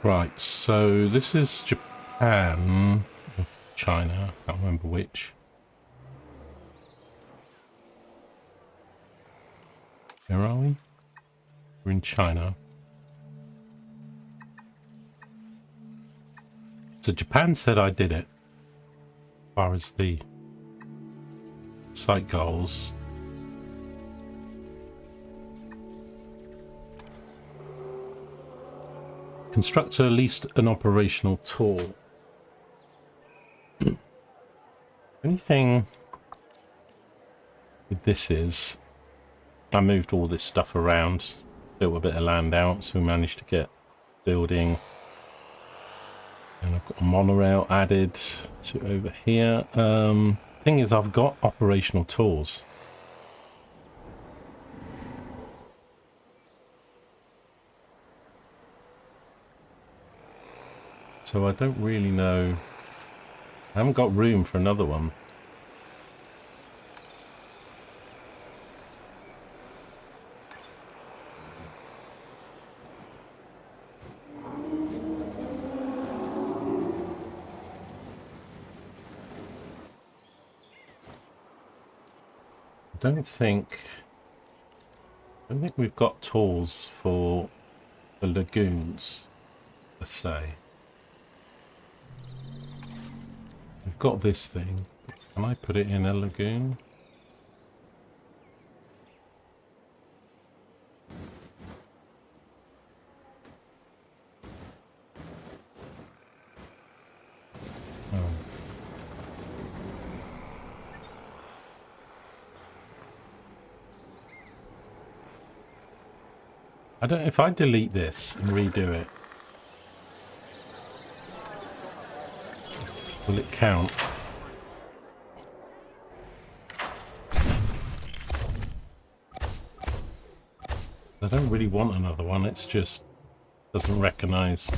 Right, so this is Japan, or China, I can't remember which. Where are we? We're in China. So Japan said I did it, as far as the site goals. Construct at least an operational tool. Anything with this is, I moved all this stuff around, built a bit of land out, so we managed to get building. And I've got a monorail added to over here. Thing is, I've got operational tools. So I don't really know. I haven't got room for another one. I don't think we've got tools for the lagoons, per se. We've got this thing. Can I put it in a lagoon? Oh. I don't. If I delete this and redo it, will it count? I don't really want another one. It's just doesn't recognize.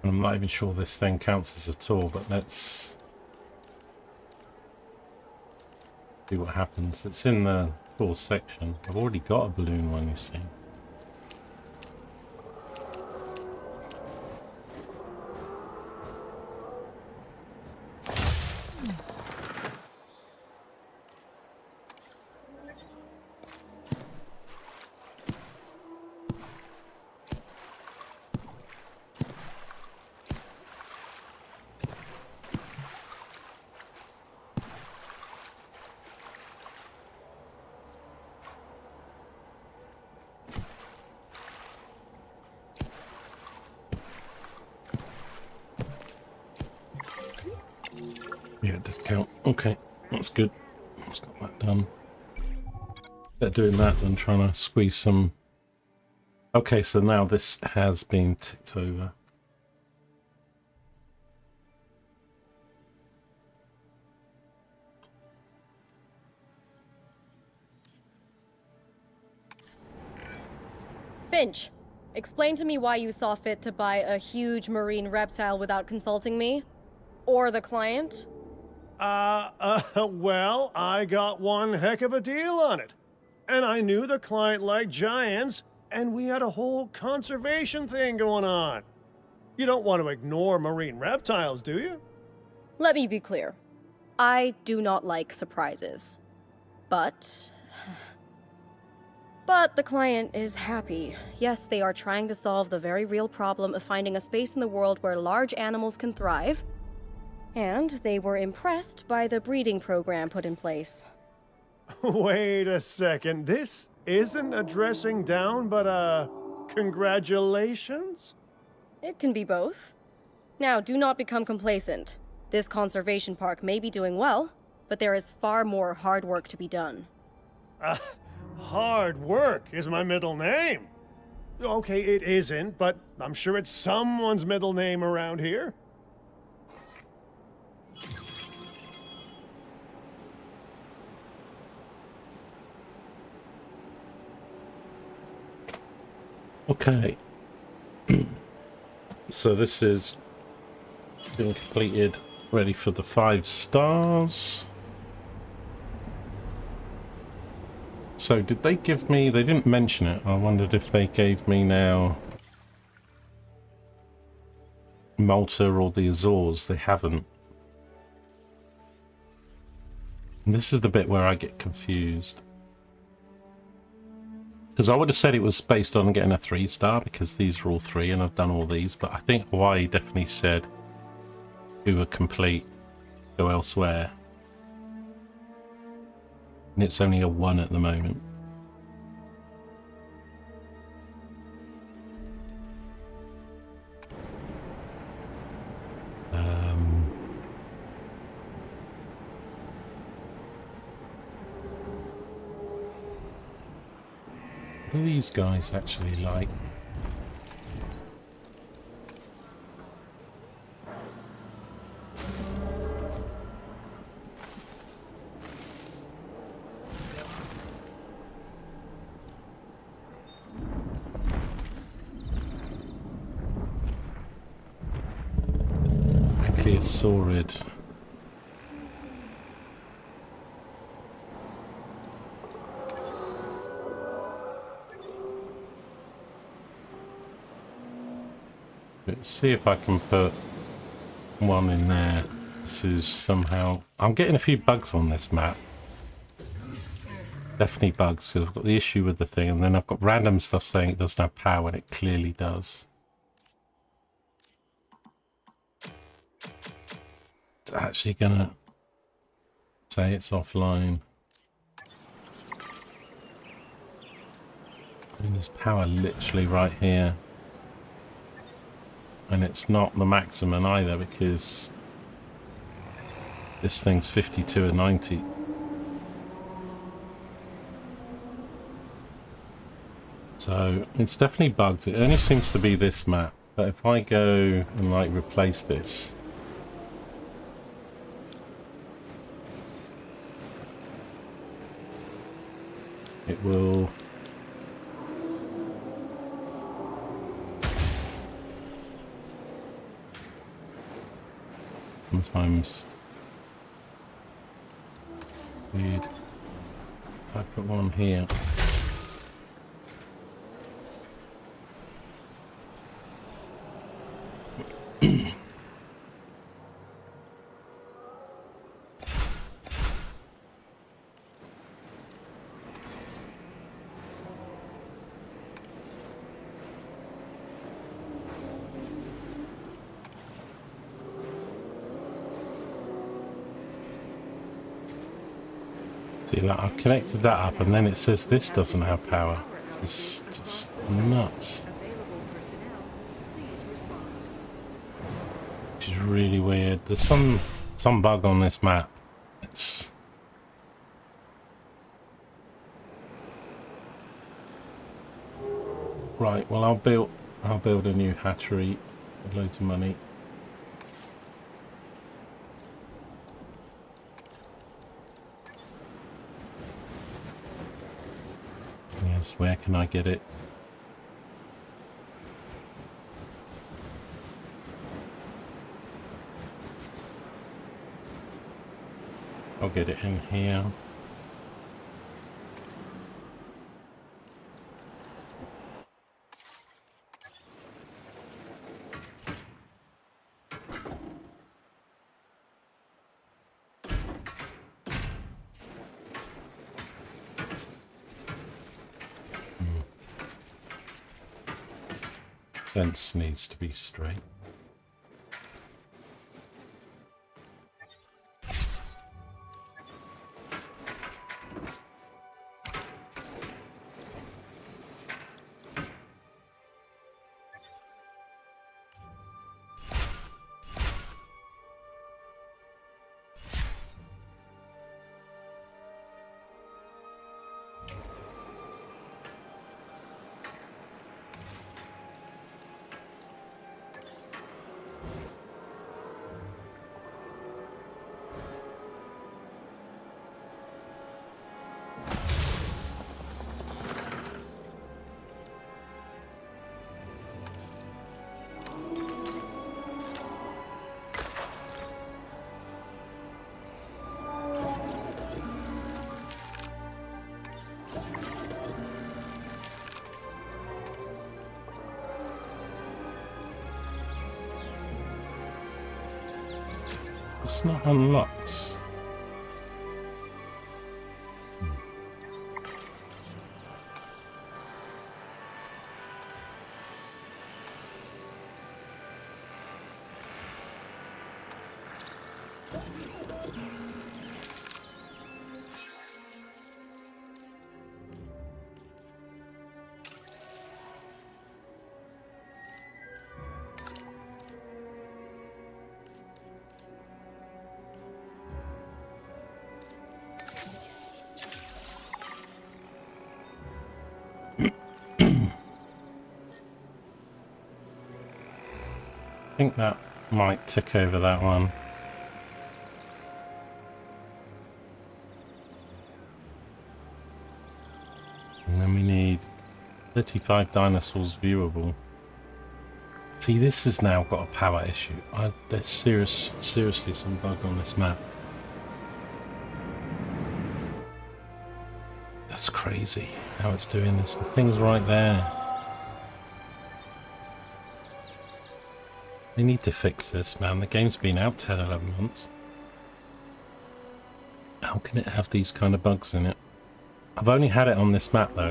I'm not even sure this thing counts as a tool, but let's see what happens. It's in the tool section. I've already got a balloon one, you see. Yeah, it did count. Okay, that's good. Let's got that done. Better doing that than trying to squeeze some. Okay, so now this has been ticked over. Finch, explain to me why you saw fit to buy a huge marine reptile without consulting me? Or the client? Well, I got one heck of a deal on it. And I knew the client liked giants, and we had a whole conservation thing going on. You don't want to ignore marine reptiles, do you? Let me be clear. I do not like surprises. But the client is happy. Yes, they are trying to solve the very real problem of finding a space in the world where large animals can thrive. And they were impressed by the breeding program put in place. Wait a second. This isn't a dressing down, but congratulations? It can be both. Now, do not become complacent. This conservation park may be doing well, but there is far more hard work to be done. Hard work is my middle name. Okay, it isn't, but I'm sure it's someone's middle name around here. Okay. So this is been completed, ready for the 5 stars. So did they give me, they didn't mention it, I wondered if they gave me now Malta or the Azores. They haven't. And this is the bit where I get confused. Because I would have said it was based on getting a 3-star because these are all 3 and I've done all these, but I think Hawaii definitely said we were complete, go elsewhere. And it's only a 1 at the moment. What are these guys actually like? Saurid. Let's see if I can put one in there. This is somehow... I'm getting a few bugs on this map. Definitely bugs, because I've got the issue with the thing, and then I've got random stuff saying it doesn't have power, and it clearly does. It's actually gonna say it's offline. I mean, there's power literally right here. And it's not the maximum either, because this thing's 52 and 90. So it's definitely bugged. It only seems to be this map. But if I go and like replace this, it will... Sometimes weird. If I put one here. See, like, I've connected that up and then it says this doesn't have power. It's just nuts. Which is really weird. There's some bug on this map. It's... Right, well I'll build a new hatchery with loads of money. Where can I get it? I'll get it in here. Fence needs to be straight. It's not unlocked. I think that might tick over that one. And then we need 35 dinosaurs viewable. See, this has now got a power issue. There's seriously some bug on this map. That's crazy how it's doing this. The thing's right there. They need to fix this, man. The game's been out 10, 11 months. How can it have these kind of bugs in it? I've only had it on this map, though.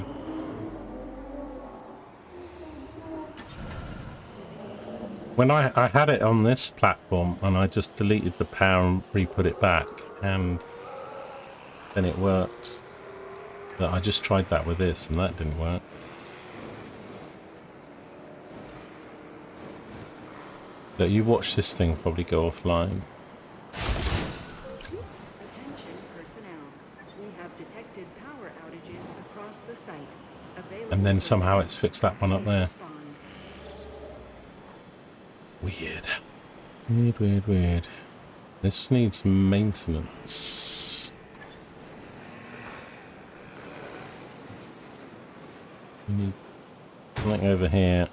When I had it on this platform, and I just deleted the power and re-put it back, and then it worked. But I just tried that with this, and that didn't work. Look, you watch this thing probably go offline. Attention personnel. We have detected power outages across the site. Available And then somehow it's fixed that one up Please there. respond. Weird. This needs maintenance. We need something over here.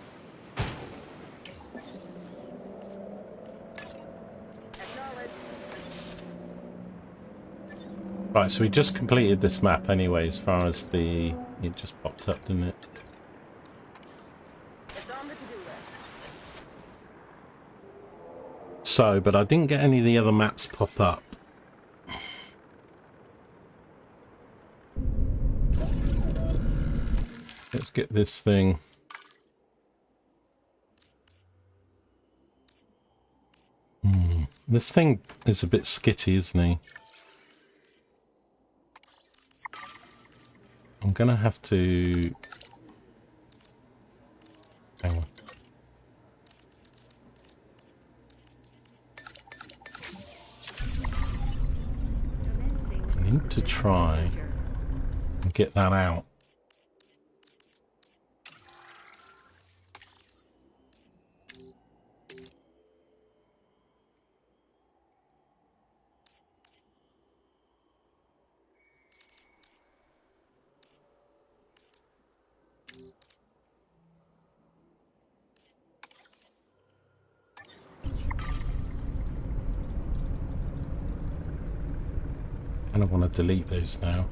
Right, so we just completed this map anyway, as far as the... It just popped up, didn't it? It's on the to-do list. So, but I didn't get any of the other maps pop up. Let's get this thing. This thing is a bit skitty, isn't he? I'm gonna have to... Hang on. I need to try and get that out. I don't want to delete those now.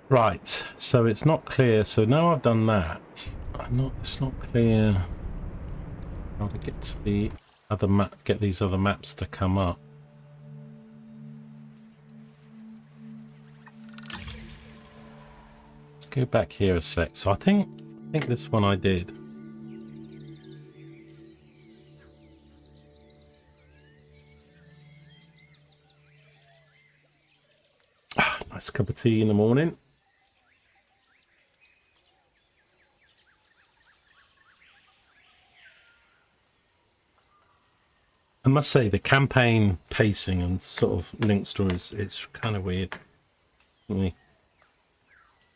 Right, so it's not clear. So now I've done that, it's not clear how to get to the other map, get these other maps to come up. Go back here a sec. So I think this one I did. Nice cup of tea in the morning. I must say the campaign pacing and sort of link stories, it's kind of weird. Really.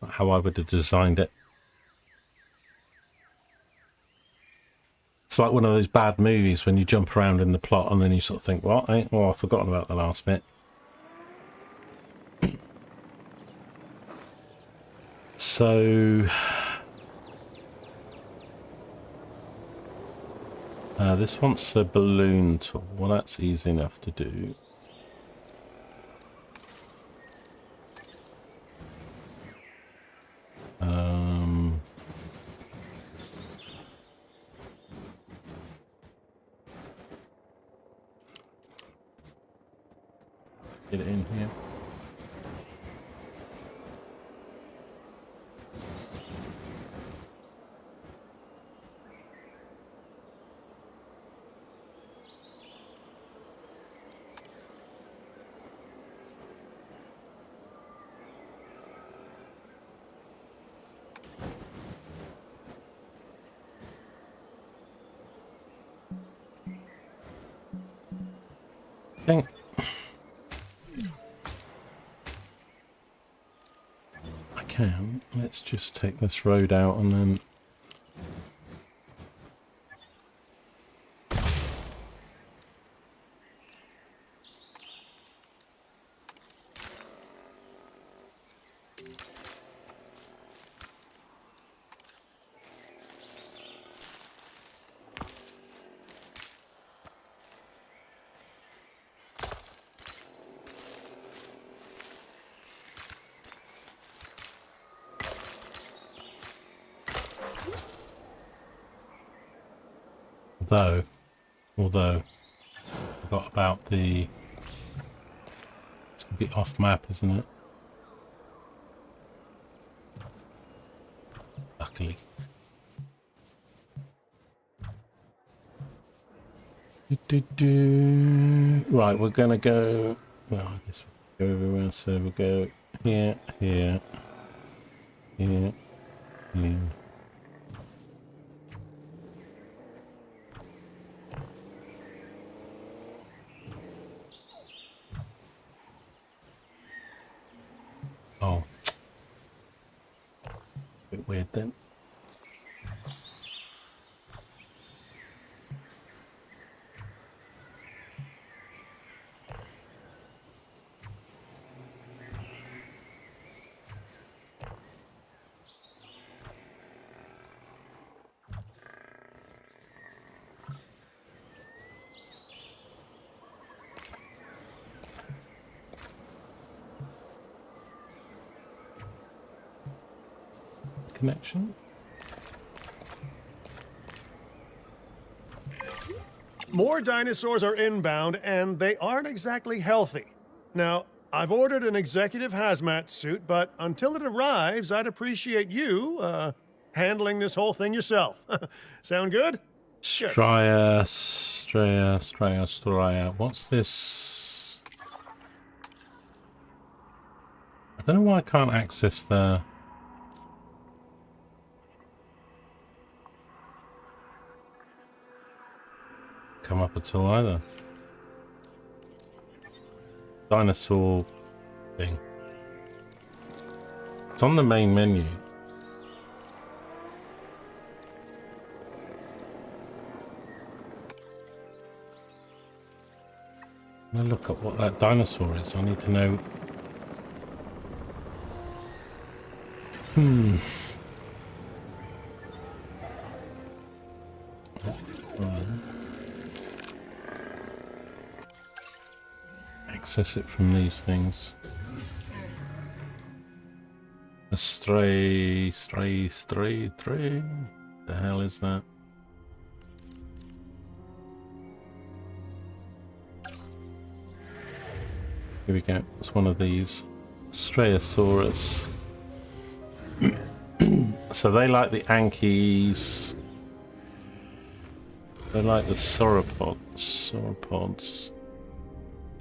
How I would have designed it. It's like one of those bad movies when you jump around in the plot and then you sort of think, what? Oh, I've forgotten about the last bit. So... this wants a balloon tool. Well, that's easy enough to do. Get it in here. Think. I can. Let's just take this road out and then. Although, I forgot about the. It's gonna be off map, isn't it? Luckily. Right, we're gonna go. Well, I guess we'll go everywhere. So we'll go here, here, here, here. Oh, bit weird then. Connection. More dinosaurs are inbound, and they aren't exactly healthy. Now, I've ordered an executive hazmat suit, but until it arrives, I'd appreciate you, handling this whole thing yourself. Sound good? Strya. What's this? I don't know why I can't access the... come up at all either. Dinosaur thing. It's on the main menu. I'm gonna look at what that dinosaur is. I need to know. Access it from these things. A stray. The hell is that? Here we go. It's one of these. Strayosaurus. So they like the Ankies. They like the sauropods.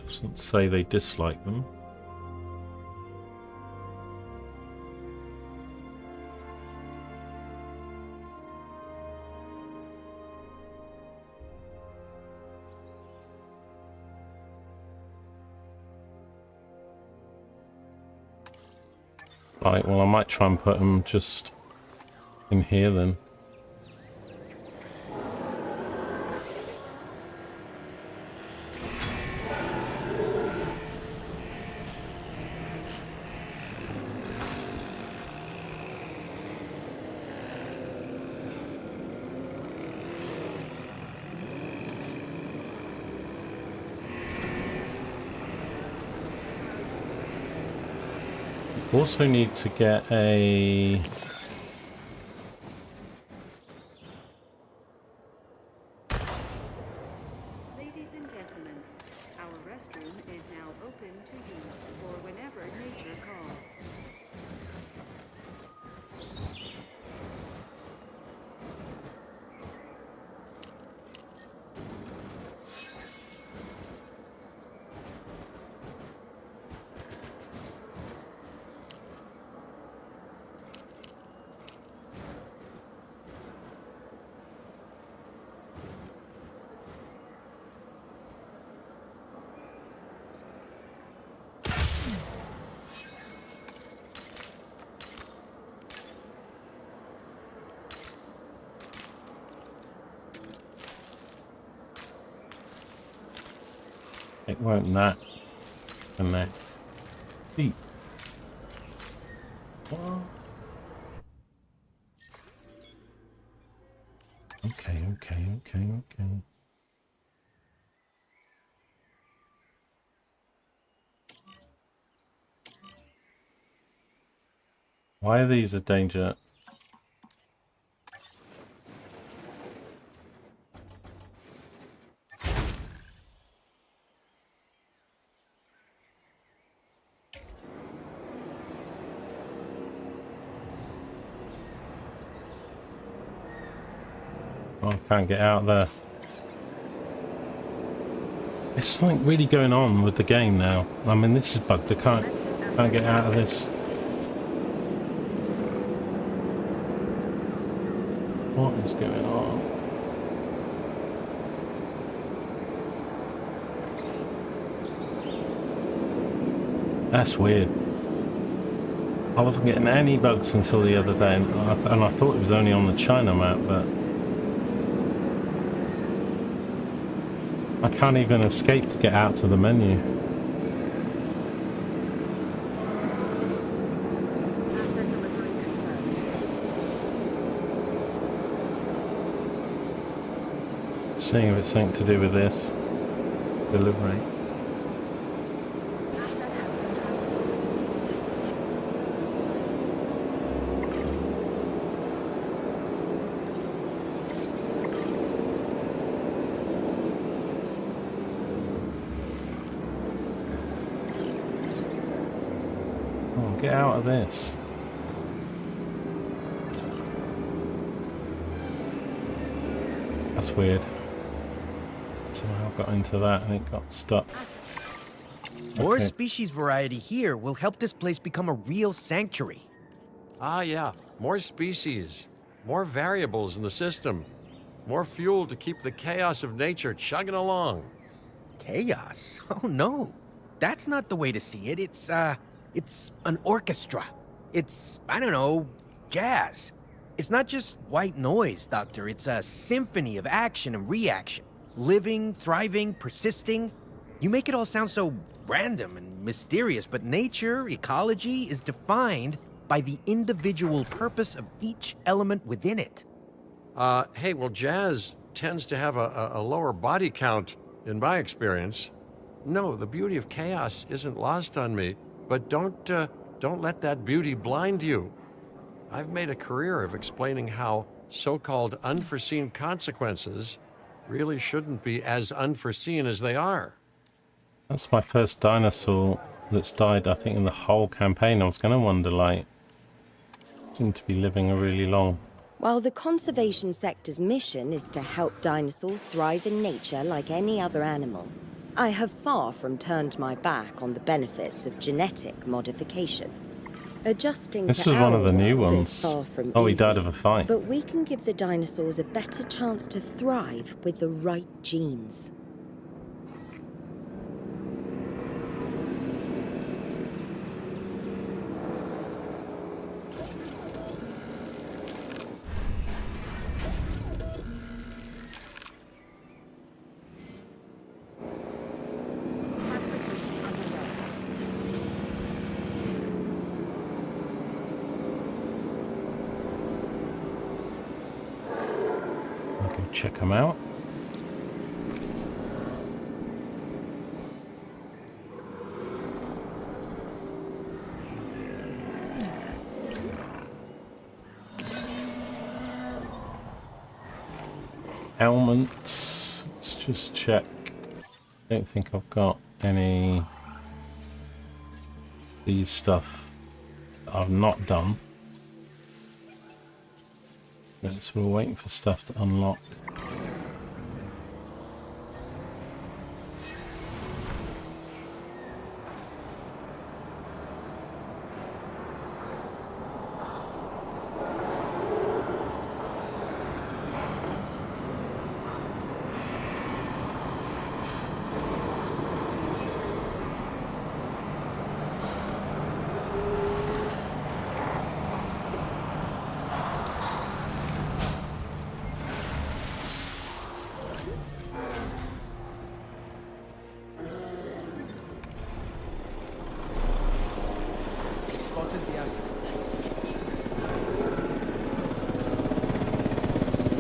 Doesn't say they dislike them. Right, well I might try and put them just in here then. Also need to get a... Ladies and gentlemen, our restroom is now open open to use for whenever nature calls. It won't that connect. Deep. What? Okay. Why are these a danger? Oh, I can't get out there. There's something really going on with the game now. I mean, this is bugged. I can't get out of this. What is going on? That's weird. I wasn't getting any bugs until the other day, and I thought it was only on the China map, but I can't even escape to get out to the menu. Asset delivery confirmed. Seeing if it's something to do with this delivery. Asset has been transported. Oh, get out of this. That's weird. Somehow got into that and it got stuck. More Okay. species variety here will help this place become a real sanctuary. Ah, yeah. More species. More variables in the system. More fuel to keep the chaos of nature chugging along. Chaos? Oh no. That's not the way to see it. It's an orchestra. It's, I don't know, jazz. It's not just white noise, Doctor. It's a symphony of action and reaction. Living, thriving, persisting. You make it all sound so random and mysterious, but nature, ecology, is defined by the individual purpose of each element within it. Hey, well, jazz tends to have a lower body count, in my experience. No, the beauty of chaos isn't lost on me, but don't let that beauty blind you. I've made a career of explaining how so-called unforeseen consequences really shouldn't be as unforeseen as they are. That's my first dinosaur that's died, I think, in the whole campaign. I was going to wonder, like, seem to be living a really long. While the conservation sector's mission is to help dinosaurs thrive in nature like any other animal, I have far from turned my back on the benefits of genetic modification. Adjusting This to was one our of the new world is ones. far from Oh, he easy, died of a fight. but we can give the dinosaurs a better chance to thrive with the right genes. Transportation underway. I'll go check them out. Helmets. Let's just check. Don't think I've got any these stuff that I've not done. So we're waiting for stuff to unlock.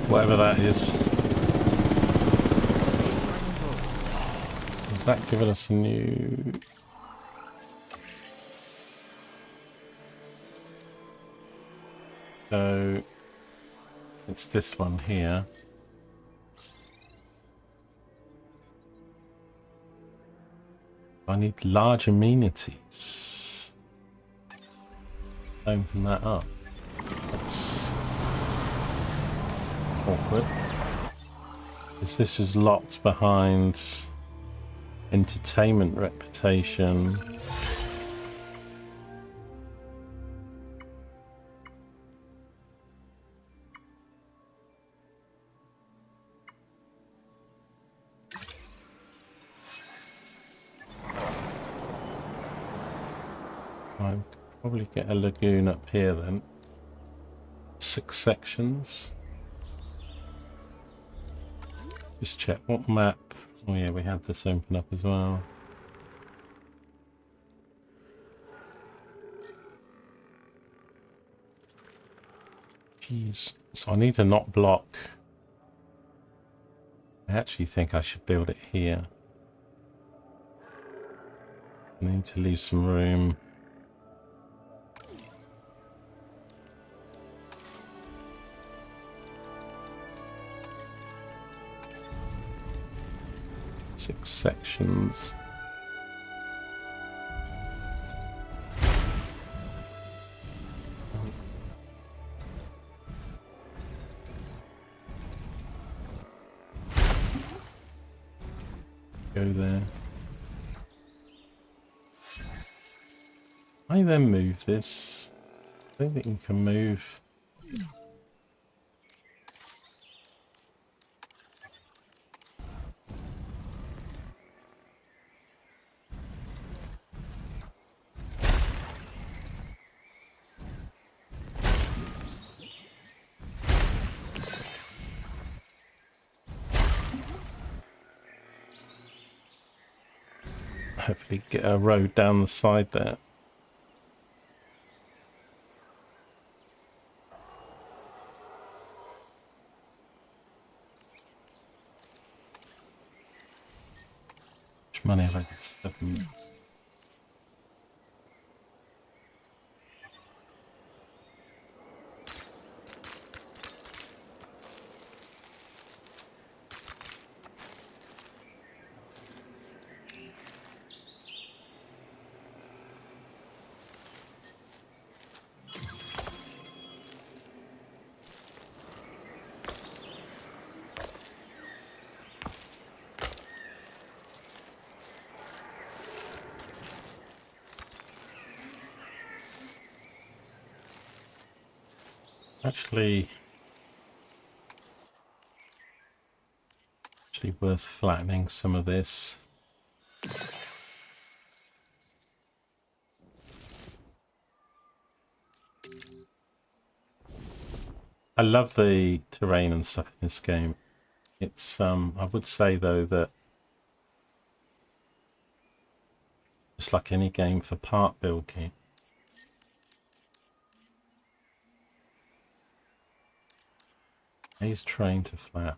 Whatever that is. Is that giving us a new... So it's this one here. I need large amenities. Open that up. That's awkward. This is locked behind entertainment reputation. I could probably get a lagoon up here then. 6 sections. Just check what map. Oh yeah, we had this open up as well. Jeez. So I need to not block. I actually think I should build it here. I need to leave some room. Six sections. Go there. I then move this. I don't think you can move. Hopefully get a road down the side there. How much money have I got? 7. Actually worth flattening some of this. I love the terrain and stuff in this game. It's I would say though that just like any game for part building, he's trained to flat.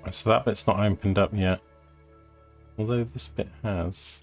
Right, so that bit's not opened up yet. Although this bit has.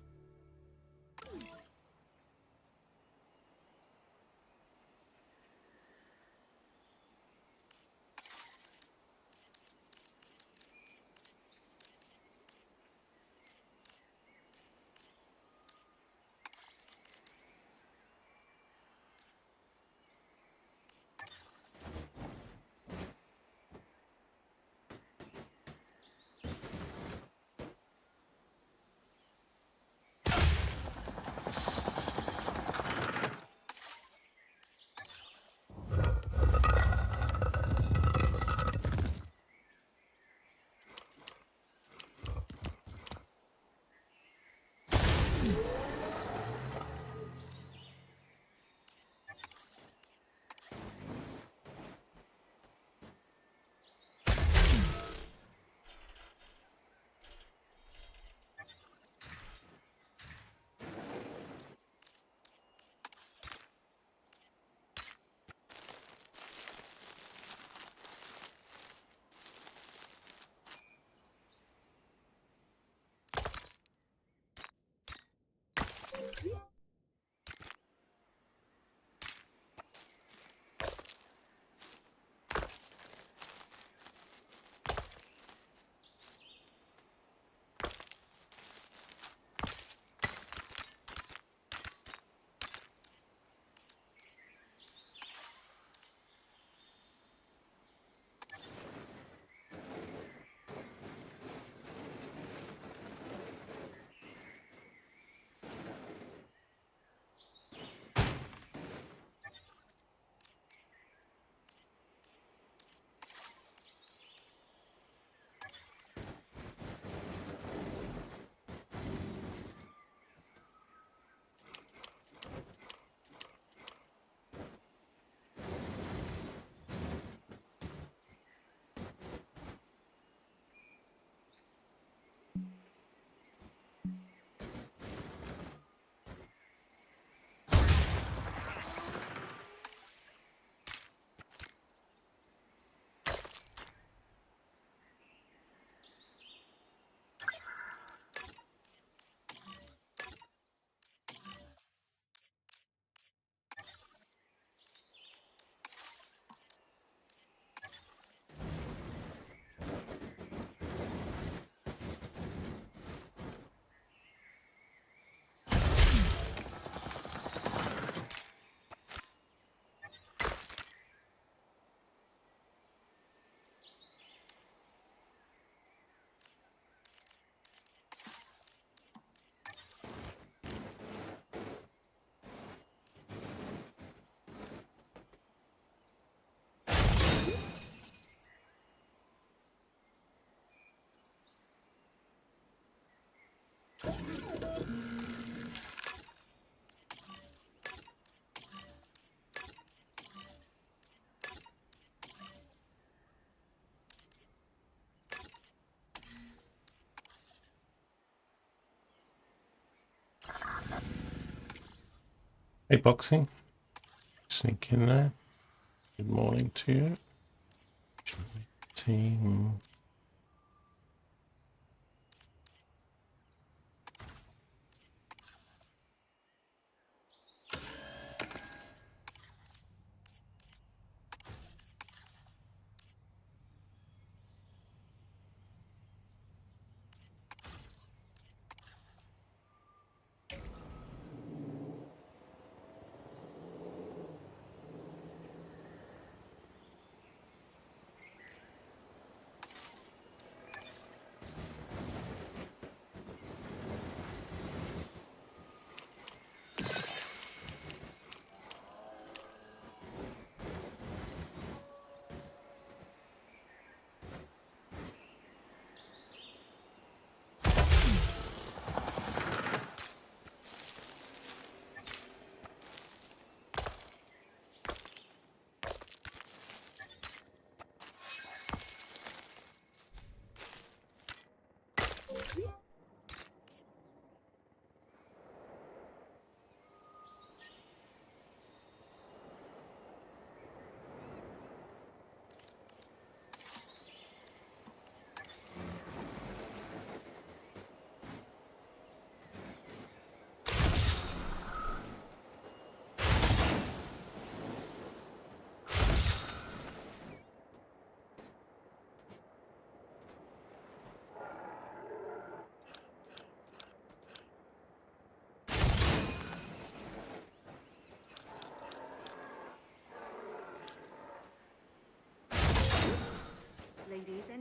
Hey, boxing. Sneak in there. Good morning to you. Team.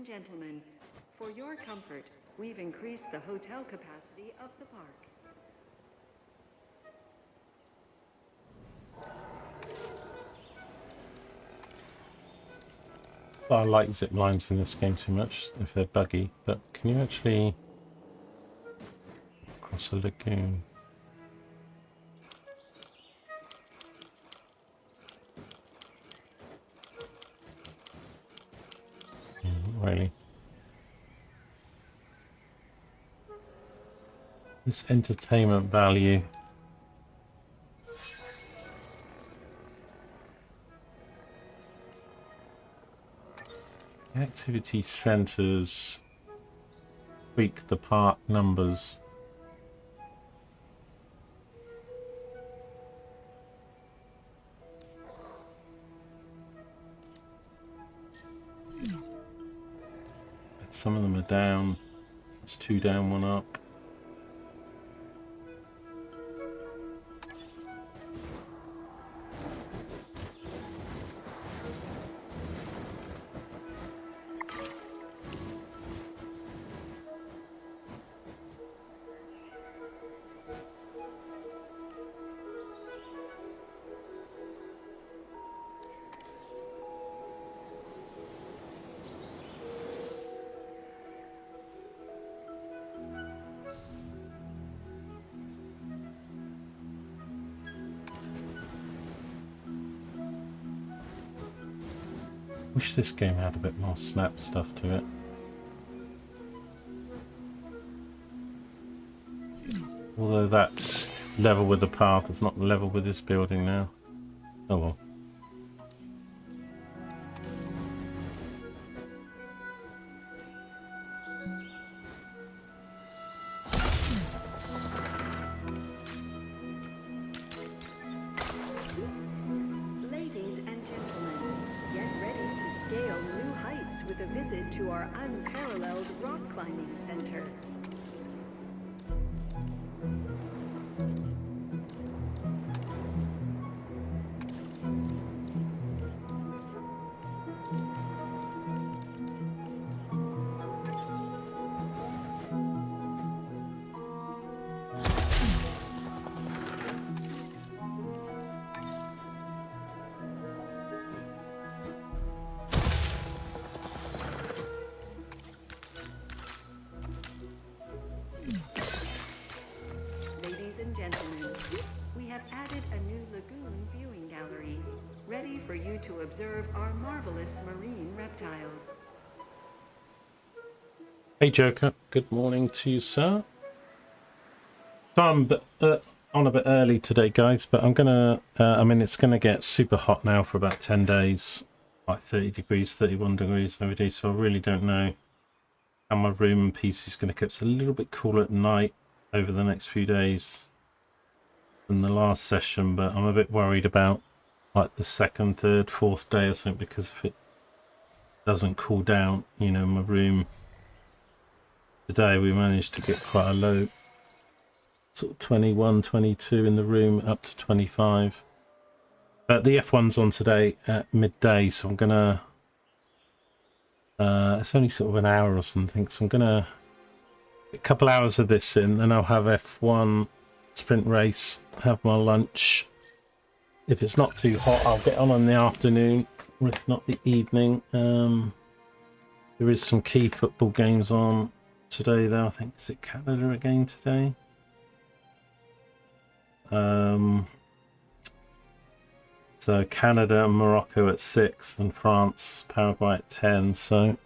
and gentlemen, for your comfort, we've increased the hotel capacity of the park. I like zip lines in this game too much if they're buggy, but can you actually cross a lagoon? Not really. This entertainment value. Activity centres tweak the park numbers. Some of them are down. It's 2 down, 1 up. Wish this game had a bit more snap stuff to it. Although that's level with the path, it's not level with this building now. Oh well. Ladies and gentlemen, get ready to scale new heights with a visit to our unparalleled rock climbing center. Ladies and gentlemen, we have added a new lagoon viewing gallery, ready for you to observe our marvelous marine reptiles. Hey Joker, good morning to you, sir. So I'm on a bit early today, guys, but I'm gonna, I mean, it's gonna get super hot now for about 10 days, like 30 degrees, 31 degrees every day, so I really don't know how my room and PC is gonna get. It's a little bit cooler at night over the next few days than the last session, but I'm a bit worried about like the second, third, fourth day or something, because if it doesn't cool down, you know, my room. Today we managed to get quite a low, sort of 21, 22 in the room, up to 25. But the F1's on today at midday, so I'm gonna, it's only sort of an hour or something, so I'm gonna get a couple hours of this in, then I'll have F1 sprint race, have my lunch. If it's not too hot, I'll get on in the afternoon, or if not the evening. There is some key football games on today though. I think, is it Canada again today? So Canada and Morocco at 6 and France, Paraguay at 10. So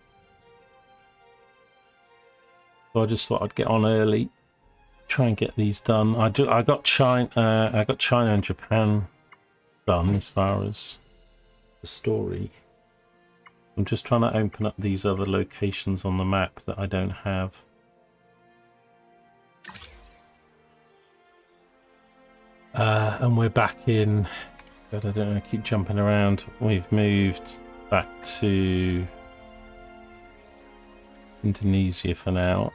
I just thought I'd get on early, try and get these done. I got China and Japan done as far as the story. I'm just trying to open up these other locations on the map that I don't have. And we're back in, but I don't know, I keep jumping around. We've moved back to Indonesia for now.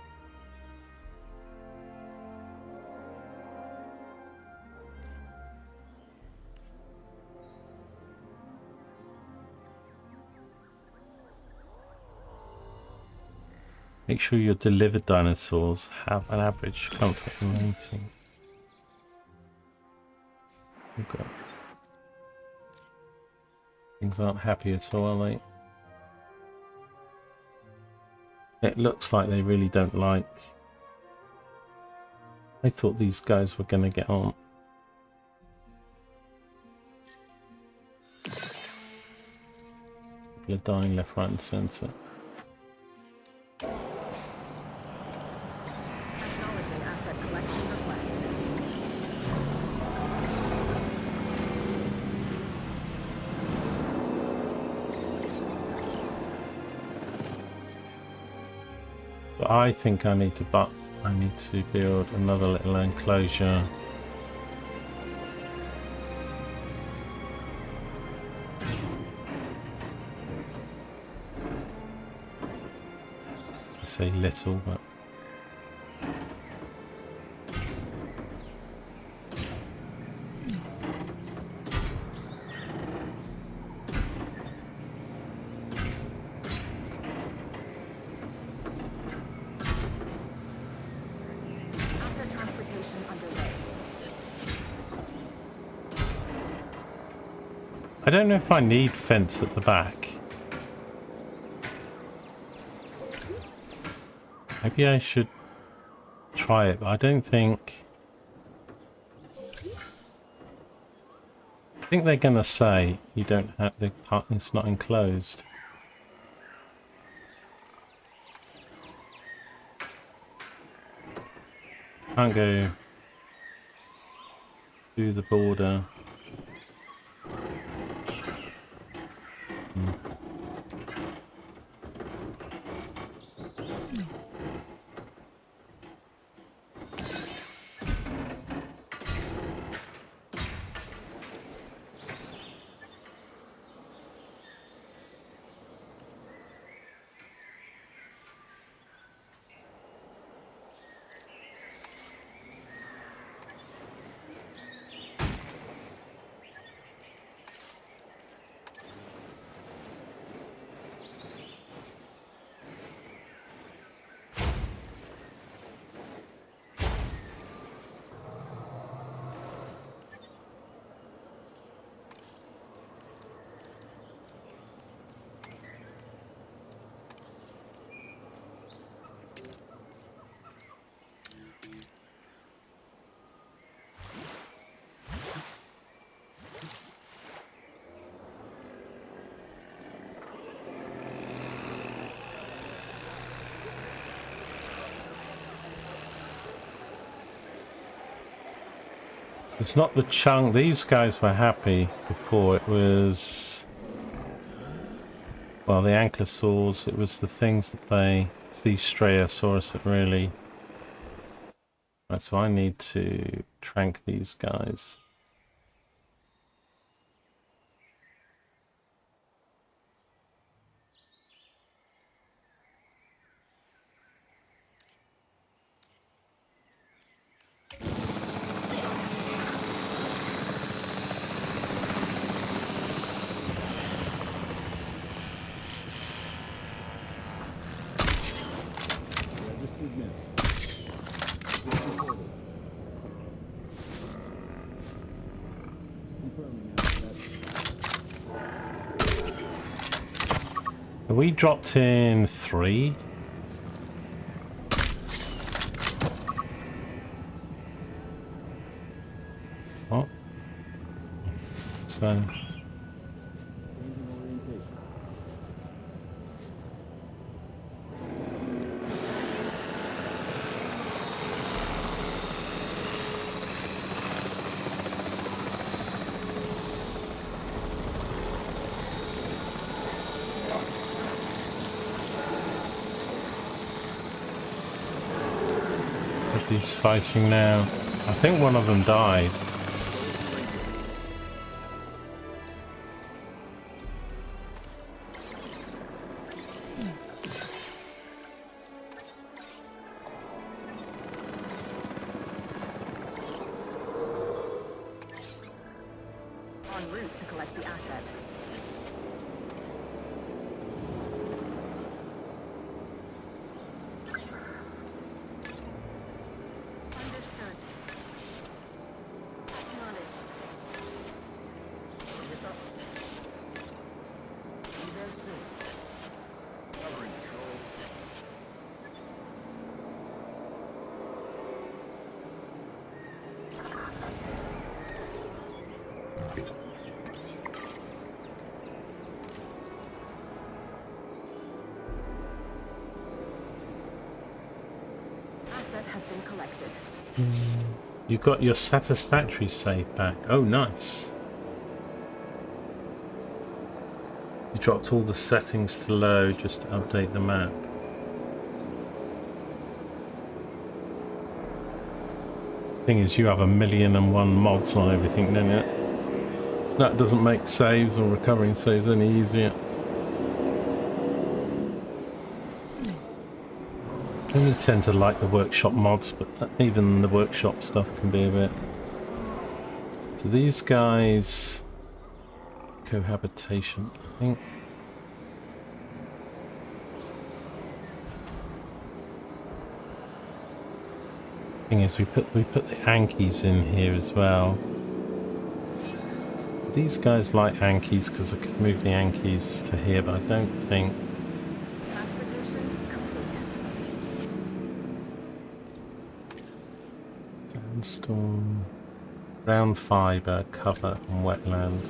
Make sure your delivered dinosaurs have an average comfort rating. Okay. Things aren't happy at all, are they? It looks like they really don't like... I thought these guys were going to get on. People are dying left, right and centre. Acknowledging asset collection request. But I think I need to build another little enclosure. I say little, but Asset transportation underway. I don't know if I need fence at the back. Maybe I should try it, but I don't think... I think they're gonna say you don't have the part, it's not enclosed. Can't go through the border. It's not the chunk. These guys were happy before. It was, well, the ankylosaurs. It was the things that it's these Straeosaurus that really. Right, so I need to trank these guys. We dropped in 3. What? So he's fighting now. I think one of them died. En route to collect the asset. asset has been collected. You got your satisfactory save back. Oh, nice. You dropped all the settings to low just to update the map. Thing is, you have 1,000,001 mods on everything, don't you? That doesn't make saves or recovering saves any easier. I only tend to like the workshop mods, but even the workshop stuff can be a bit. So these guys, cohabitation, I think. Thing is, we put the Ankies in here as well. These guys like Ankies because I could move the Ankies to here, but I don't think. Transportation complete. Sandstorm, ground fibre, cover, and wetlands.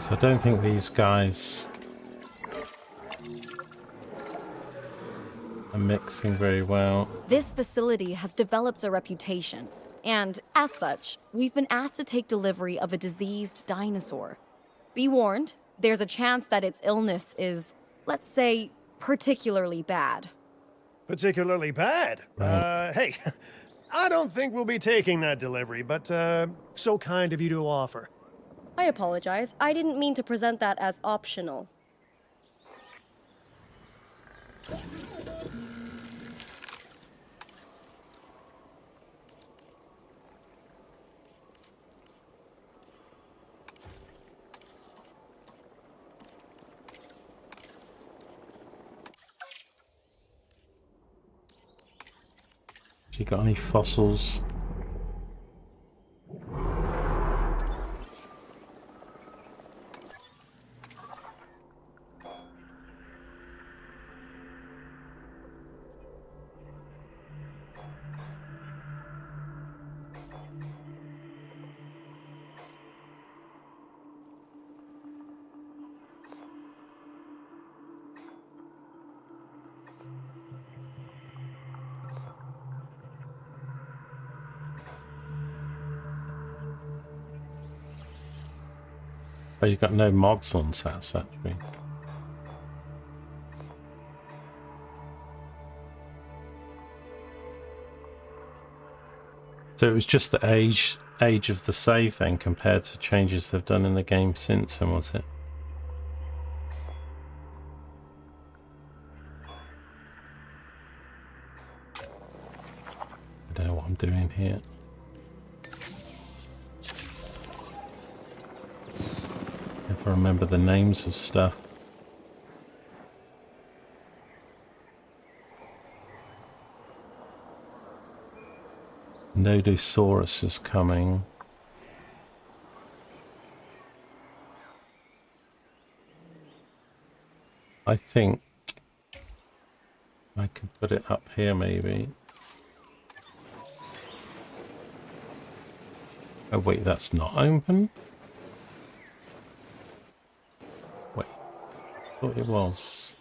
So I don't think these guys are mixing very well. This facility has developed a reputation, and as such, we've been asked to take delivery of a diseased dinosaur. Be warned, there's a chance that its illness is, let's say, particularly bad. Particularly bad? Hey, I don't think we'll be taking that delivery, but so kind of you to offer. I apologize. I didn't mean to present that as optional. Have you got any fossils? Oh, you've got no mods on Satisfactory. So it was just the age of the save then compared to changes they've done in the game since, and was it? I don't know what I'm doing here. If I remember the names of stuff. Nodosaurus is coming. I think I could put it up here maybe. Oh wait, that's not open? Wait, I thought it was.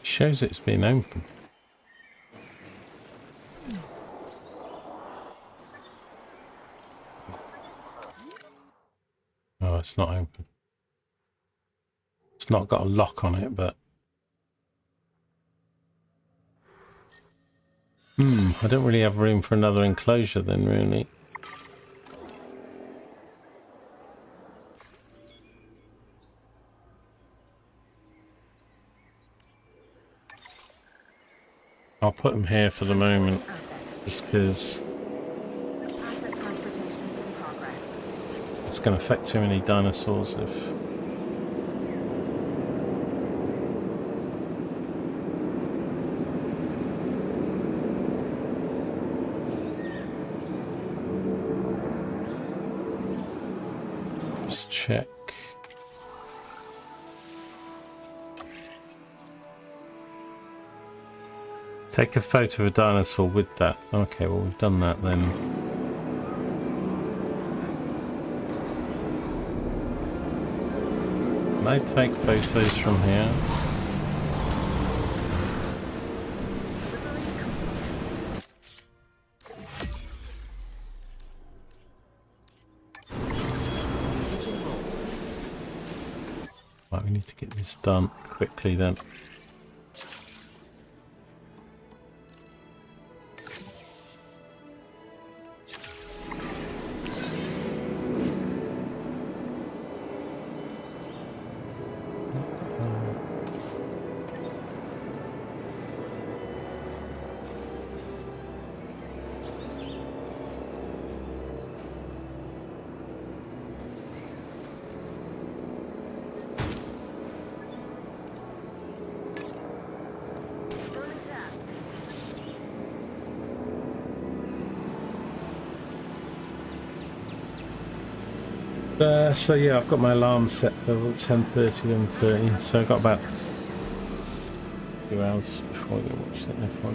Shows it's been open. it's not open. It's not got a lock on it, but... I don't really have room for another enclosure then, really. I'll put them here for the moment, just because Asset transportation in progress. it's going to affect too many dinosaurs if... Let's check. Take a photo of a dinosaur with that. Okay, well we've done that then. Can I take photos from here? Right, we need to get this done quickly then. So yeah, I've got my alarm set for 10:30, 11:30, so I've got about 2 hours before I go watch the F1.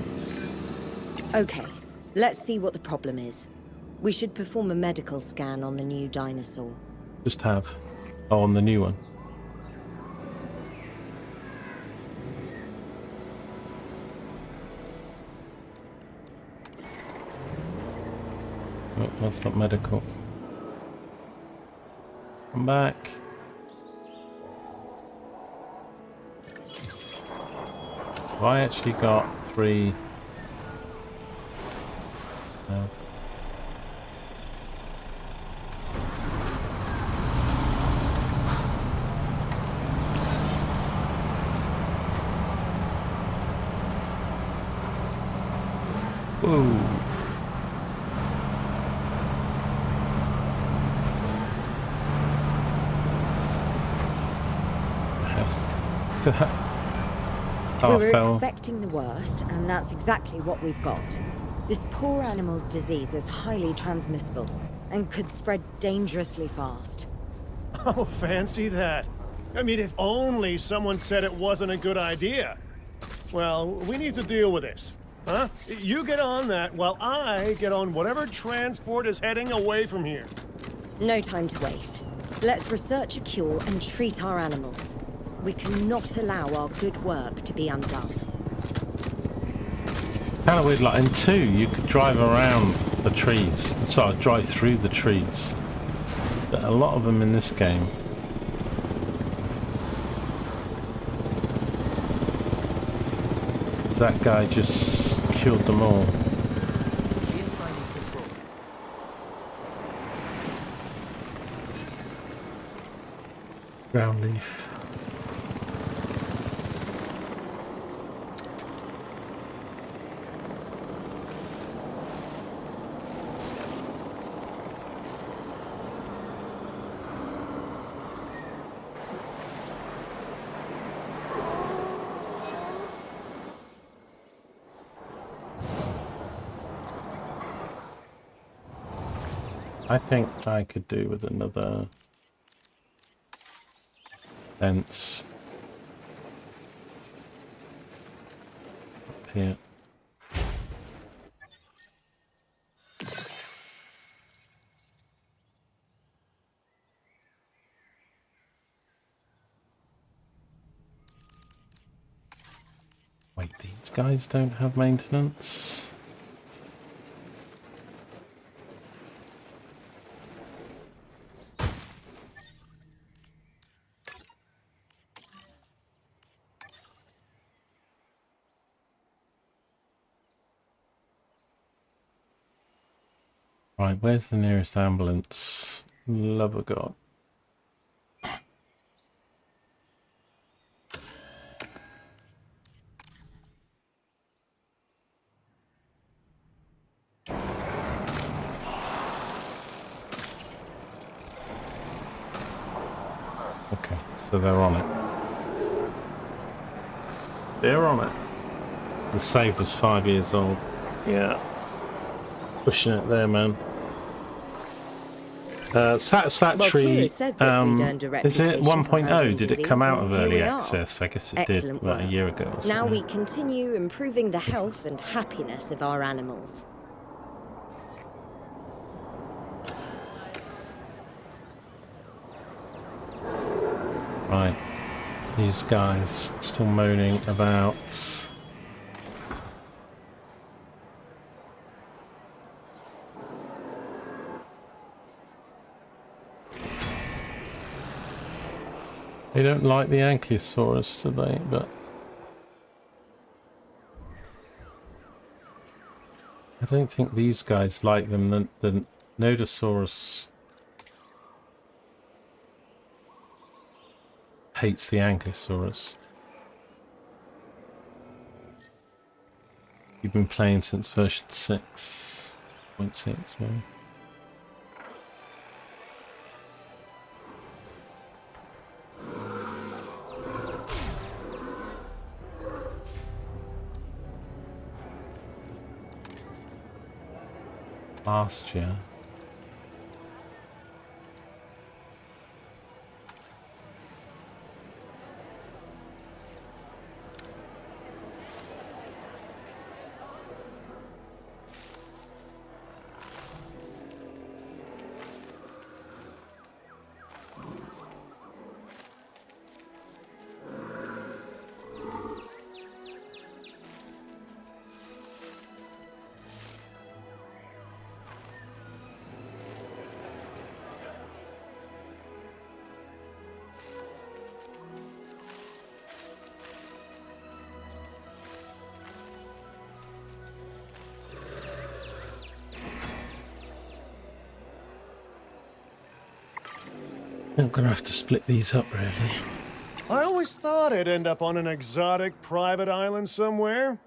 Okay, let's see what the problem is. We should perform a medical scan on the new dinosaur. Just have. Oh, on the new one. Oh, that's not medical. Come back. Have I actually got 3? No. Whoa. We were expecting the worst, and that's exactly what we've got. This poor animal's disease is highly transmissible and could spread dangerously fast. Oh, fancy that. I mean, if only someone said it wasn't a good idea. Well, we need to deal with this. Huh? You get on that while I get on whatever transport is heading away from here. No time to waste. Let's research a cure and treat our animals. We cannot allow our good work to be undone. Kind of weird, like in 2 you could drive around the trees, sort of drive through the trees. But a lot of them in this game. That guy just killed them all. Ground leaf. I think I could do with another fence up here. Wait, these guys don't have maintenance? Right, where's the nearest ambulance? Love of God. Okay, so they're on it. They're on it. The save was 5 years old. Yeah. Pushing it there, man. Satisfactory. said that we'd earned a Is it reputation for 1.0? handling Did it come disease, out and of here early we are. access? I guess it Excellent did about a work. year ago or something. Now we continue improving the health and happiness of our animals. Right. These guys still moaning about... They don't like the Ankylosaurus, do they? But I don't think these guys like them. The Nodosaurus hates the Ankylosaurus. You've been playing since version 6.6, maybe. Last year. I'm gonna have to split these up, really. I always thought I'd end up on an exotic private island somewhere.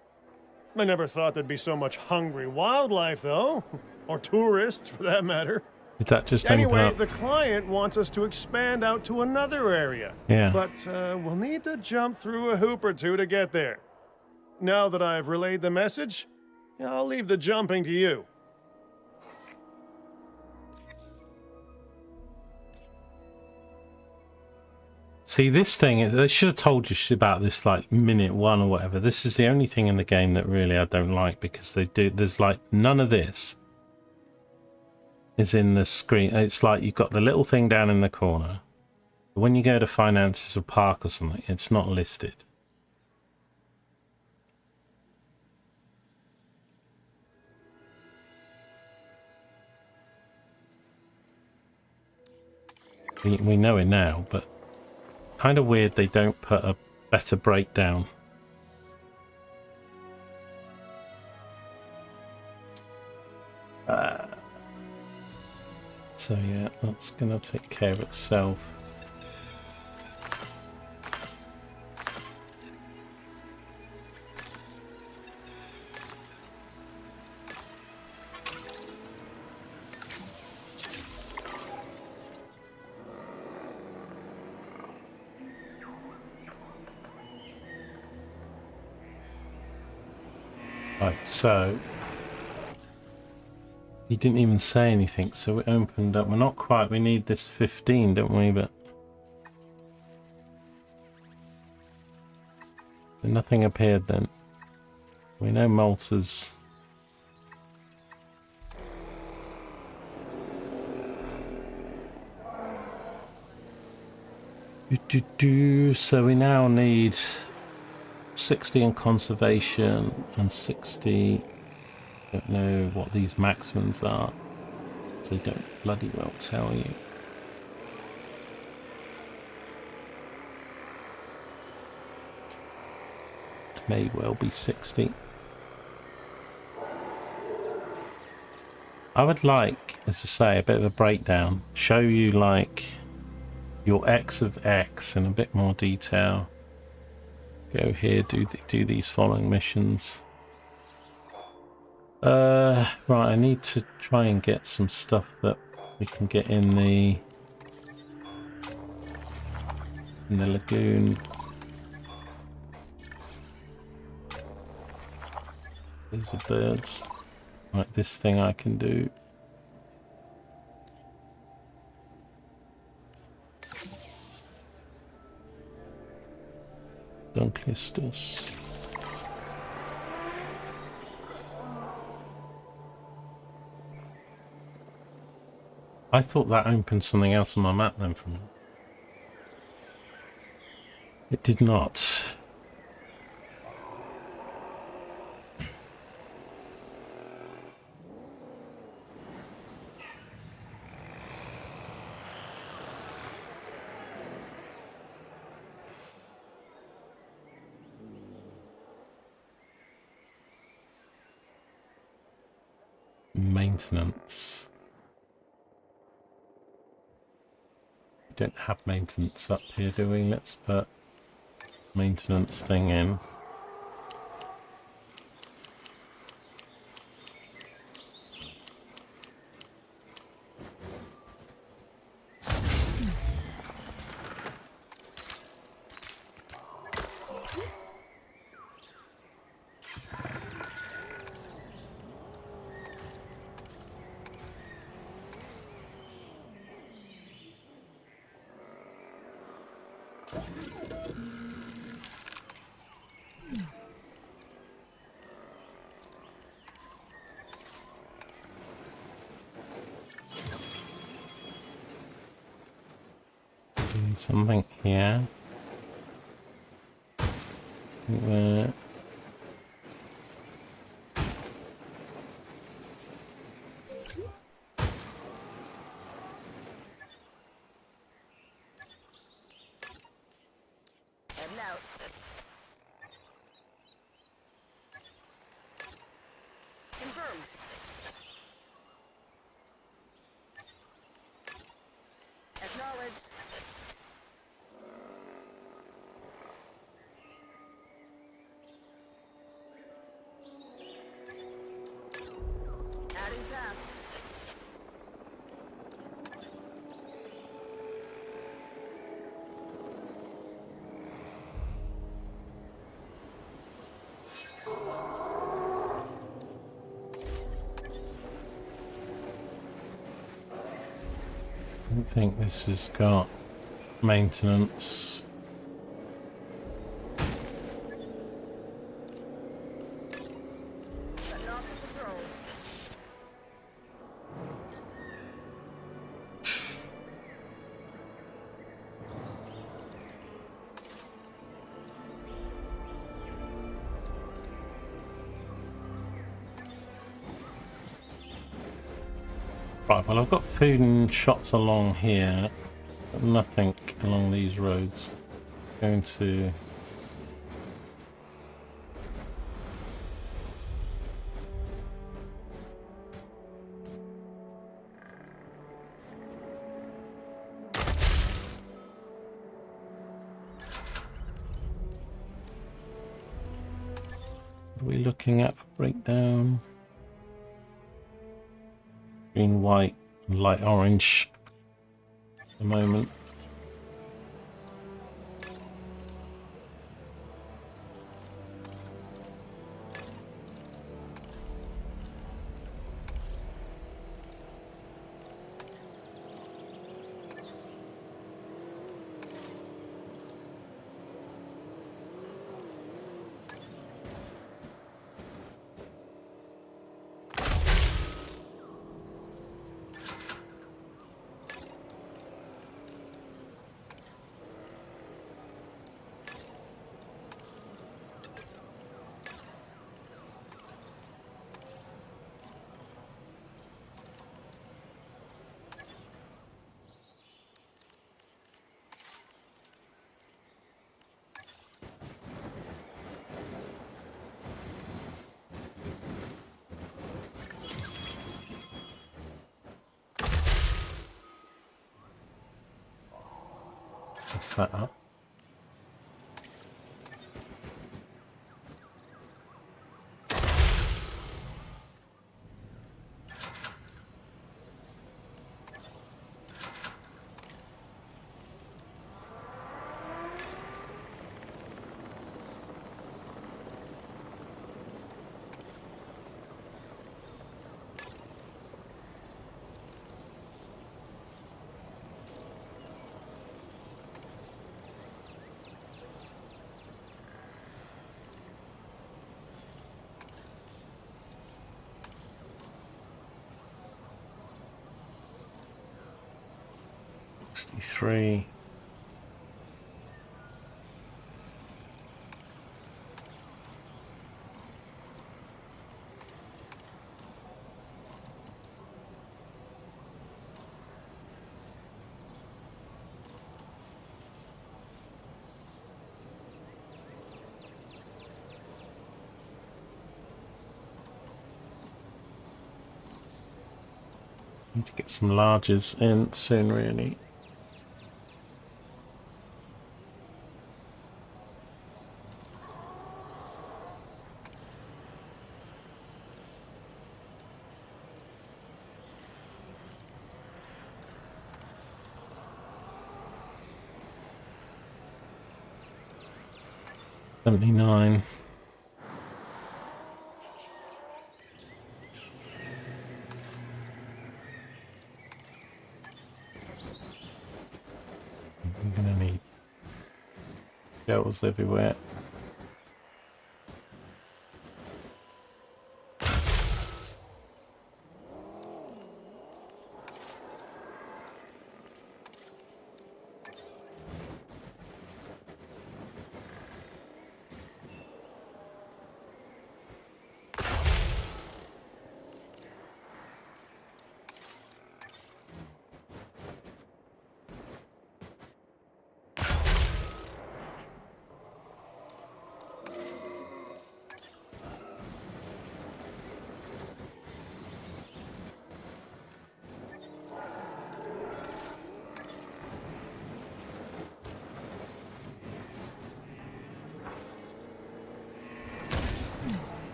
I never thought there'd be so much hungry wildlife, though. Or tourists, for that matter. Did that just open Anyway, up? the client wants us to expand out to another area. Yeah. But we'll need to jump through a hoop or two to get there. Now that I've relayed the message, I'll leave the jumping to you. See, this thing, they should have told you about this like minute 1 or whatever. This is the only thing in the game that really I don't like, because there's like none of this is in the screen. It's like you've got the little thing down in the corner. When you go to finances or park or something, it's not listed. We know it now, but kind of weird they don't put a better breakdown. So yeah, that's gonna take care of itself. Right, so he didn't even say anything, so it opened up. We're not quite, we need this 15, don't we? But nothing appeared then. We know Malta's so we now need 60 in conservation and 60. Don't know what these maximums are, because they don't bloody well tell you. It may well be 60. I would like, as I say, a bit of a breakdown. Show you like your X of X in a bit more detail. Go here, do these following missions. Right, I need to try and get some stuff that we can get in the lagoon. These are birds. Like this thing I can do. Dunklistus. I thought that opened something else on my map then for me. It did not. Maintenance. We don't have maintenance up here, do we? Let's put maintenance thing in. Something here. Where? I don't think this has got maintenance. Right, well I've got food and shops along here, but nothing along these roads. Going to... What are we looking at for breakdown? Green, white, and light orange at the moment. That's that up. Three. Need to get some larges in soon, really. $79. I'm gonna need shells everywhere.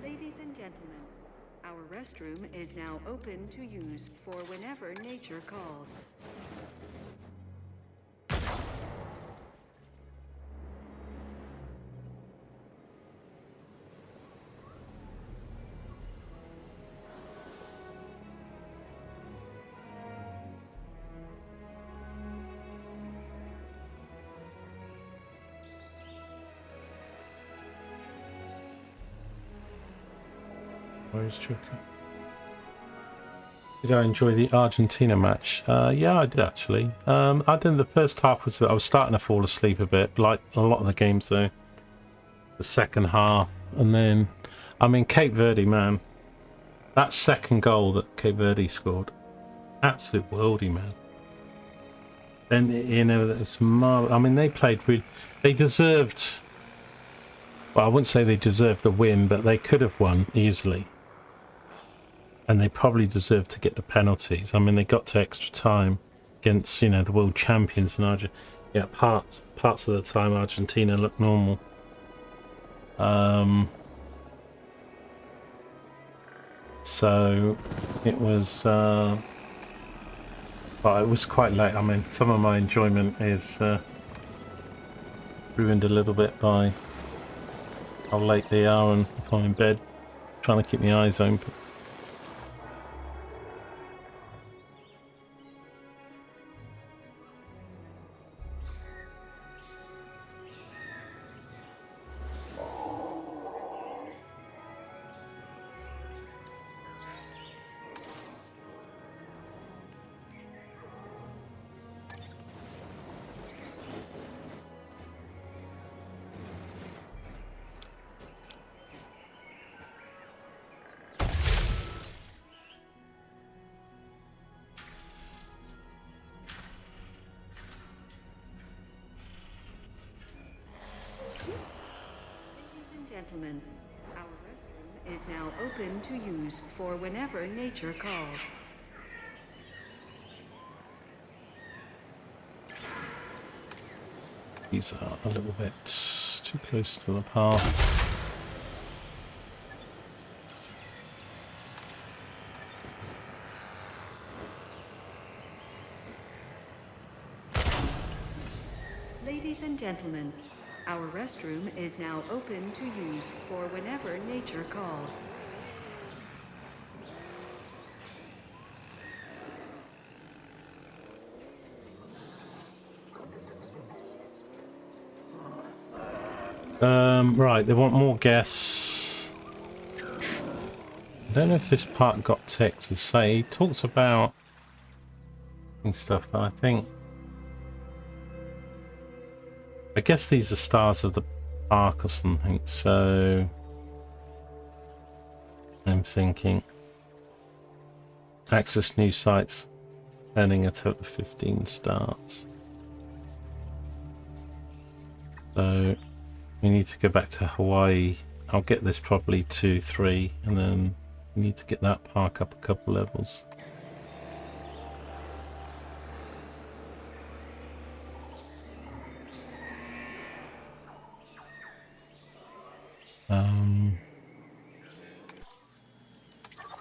Ladies and gentlemen, our restroom is now open to use for whenever nature calls. Where's Chuka? Did I enjoy the Argentina match? Yeah, I did actually. I did the first half was I was starting to fall asleep a bit, like a lot of the games though. The second half, and then I mean Cape Verde, man, that second goal that Cape Verde scored, absolute worldie, man. And you know it's marvelous. I mean they played really, they deserved. Well, I wouldn't say they deserved the win, but they could have won easily. And they probably deserved to get the penalties. I mean, they got to extra time against, you know, the world champions. And yeah, parts of the time Argentina looked normal. So it was, well, it was quite late. I mean, some of my enjoyment is ruined a little bit by how late they are, and if I'm in bed, trying to keep my eyes open. gentlemen, our restroom is now open to use for whenever nature calls. These are a little bit too close to the path. Ladies and gentlemen, our restroom is now open to use for whenever nature calls. Right, they want more guests. I don't know if this part got ticked to say. He talked about stuff, but I guess these are stars of the park or something, so I'm thinking access new sites, earning a total of 15 stars. So we need to go back to Hawaii. I'll get this probably 2, 3, and then we need to get that park up a couple levels.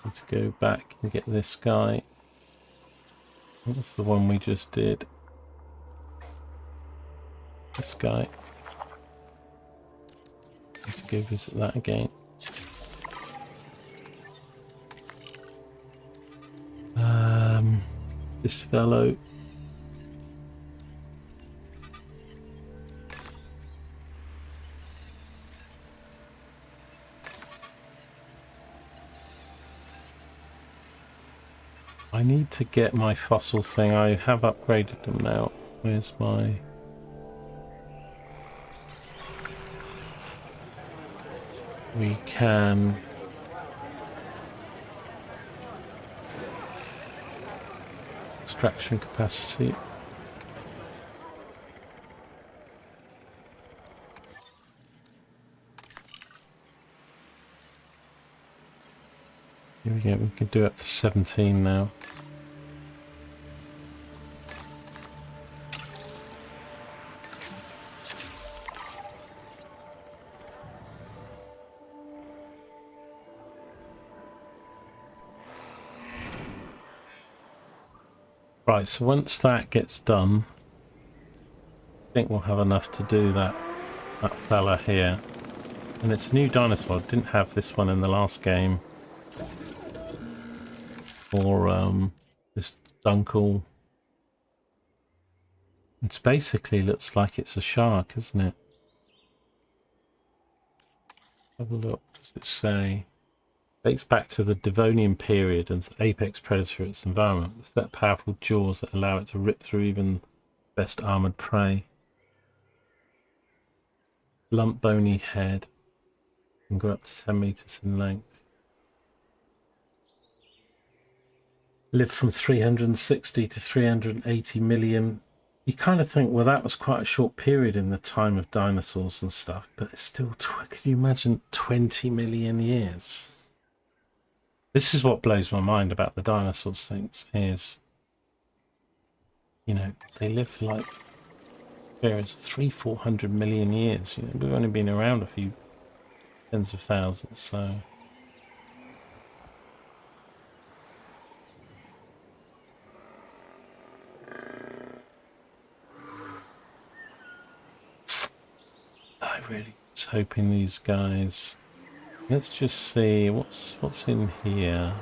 Need to go back and get this guy. What's the one we just did? This guy. Let's go visit that again. This fellow. I need to get my fossil thing. I have upgraded them now. Where's my... We can... Extraction capacity. Here we go, we can do up to 17 now. Right, so once that gets done, I think we'll have enough to do that fella here. And it's a new dinosaur. I didn't have this one in the last game. Or this dunkel. It basically looks like it's a shark, isn't it? Have a look. Does it say? Dates back to the Devonian period and the apex predator of its environment, with that powerful jaws that allow it to rip through even best armored prey. Blunt bony head can go up to 10 meters in length. Lived from 360 to 380 million. You kind of think, well, that was quite a short period in the time of dinosaurs and stuff, but it's still, could you imagine 20 million years? This is what blows my mind about the dinosaurs things is, you know, they live for like, there is 300-400 million years. You know, we've only been around a few tens of thousands, so. I really was hoping these guys. Let's just see what's in here.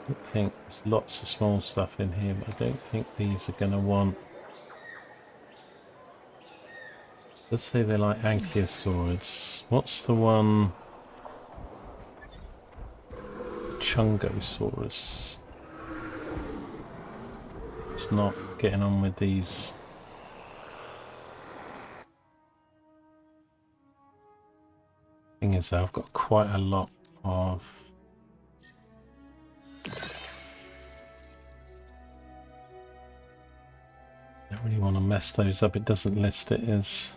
I think there's lots of small stuff in here, but I don't think these are going to want. Let's say they're like ankylosaurids. What's the one? Chungosaurus. It's not getting on with these. Thing is, I've got quite a lot of. Don't really want to mess those up. It doesn't list it as...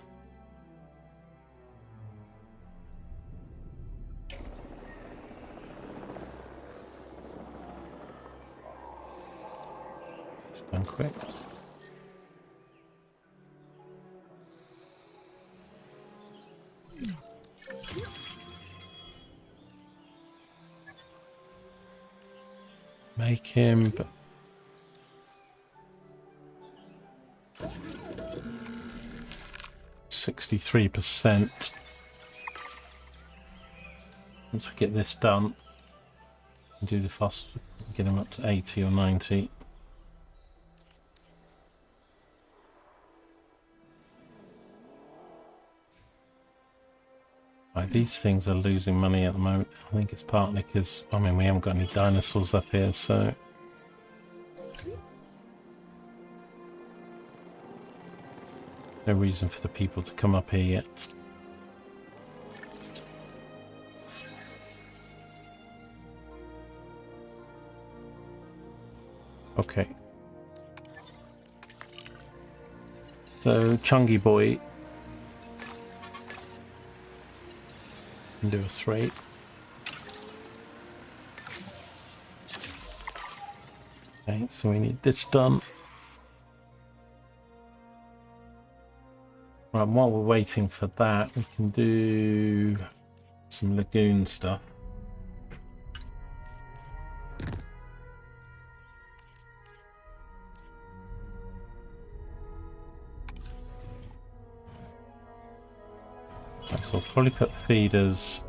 It's done quick. Make him, but 63%. Once we get this done, and do the fast, get him up to 80 or 90. Right, these things are losing money at the moment. I think it's partly because, I mean, we haven't got any dinosaurs up here, so... No reason for the people to come up here yet. Okay. So, Chungy Boy can do a 3. Okay, so we need this done. Right, while we're waiting for that, we can do some lagoon stuff. Right, so I'll probably put feeders.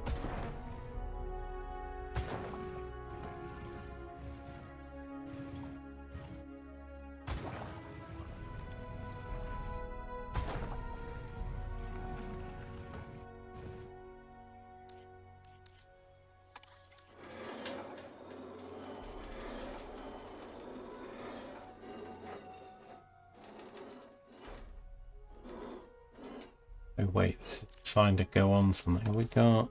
Oh wait, it's signed to go on something. Have we got?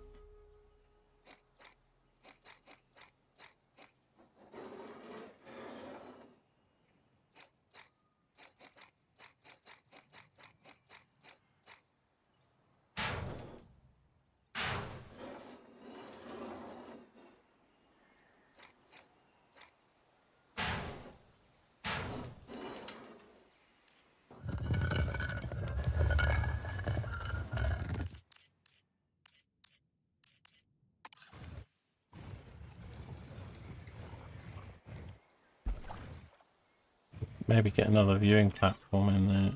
Maybe get another viewing platform in there.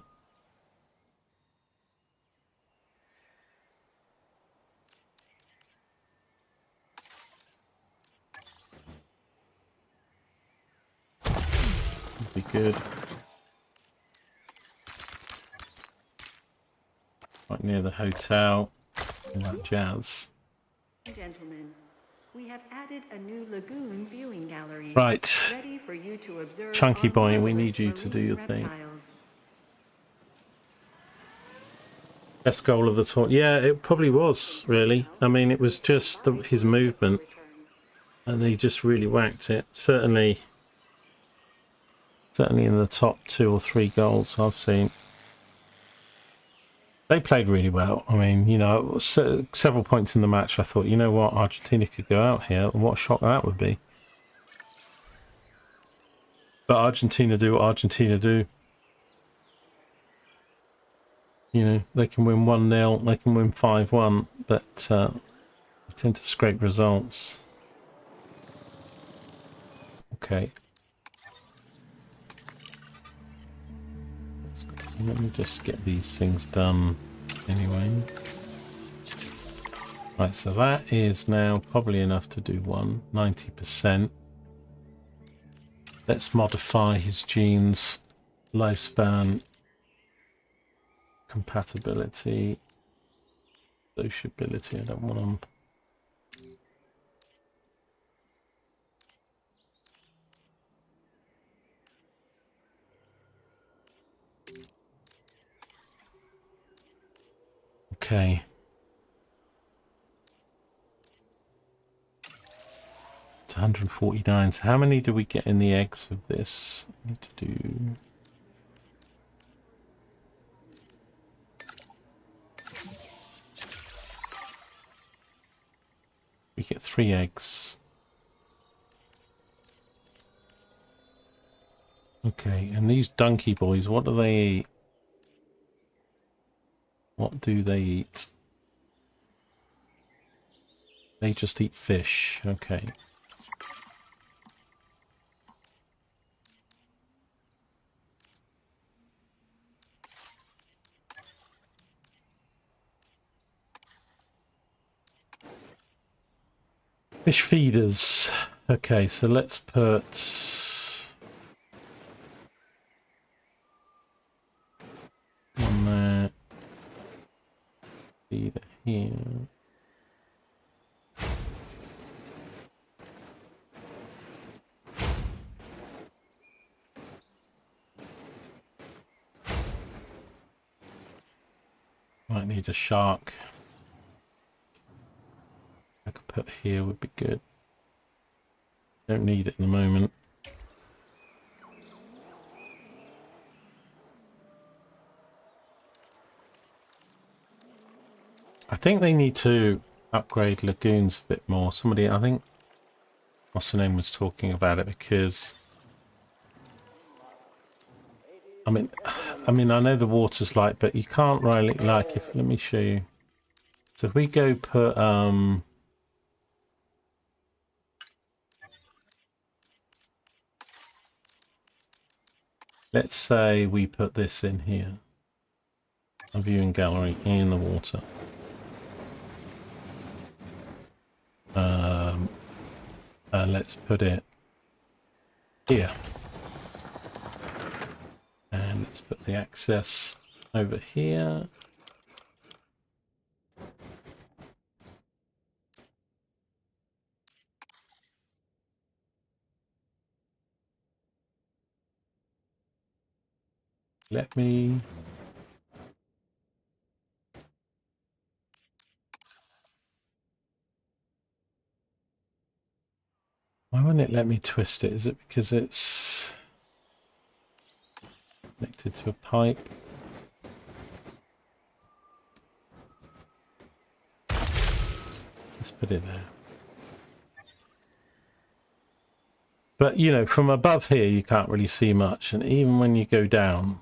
Would be good. Right near the hotel, all that jazz. Gentlemen, we have added a new lagoon viewing gallery. Right. Ready for you to observe Chunky our Boy, we marvelous need you to do your marine thing. reptiles. Best goal of the tour. Yeah, it probably was, really. I mean, it was just his movement. And he just really whacked it. Certainly in the top 2 or 3 goals I've seen. They played really well. I mean, you know, several points in the match I thought, you know what, Argentina could go out here. What a shock that would be. But Argentina do what Argentina do. You know, they can win 1-0, they can win 5-1, but they tend to scrape results. Okay. Let me just get these things done anyway. Right, so that is now probably enough to do 90%. Let's modify his genes, lifespan, compatibility, sociability. I don't want them. Okay. It's 149. So how many do we get in the eggs of this? I need to do get 3 eggs. Okay, and these donkey boys, what do they eat? What do they eat? They just eat fish. Okay. Fish feeders. Okay, so let's put one there. Feeder here. Might need a shark. I could put here would be good. Don't need it in the moment. I think they need to upgrade lagoons a bit more. Somebody, I think, what's the name, was talking about it, because I mean, I know the water's light, but you can't really, like, if, let me show you. So if we go put, let's say we put this in here, a viewing gallery in the water. Let's put it here. And let's put the access over here. Let me... Why won't it let me twist it? Is it because it's connected to a pipe? Let's put it there. But, you know, from above here, you can't really see much. And even when you go down,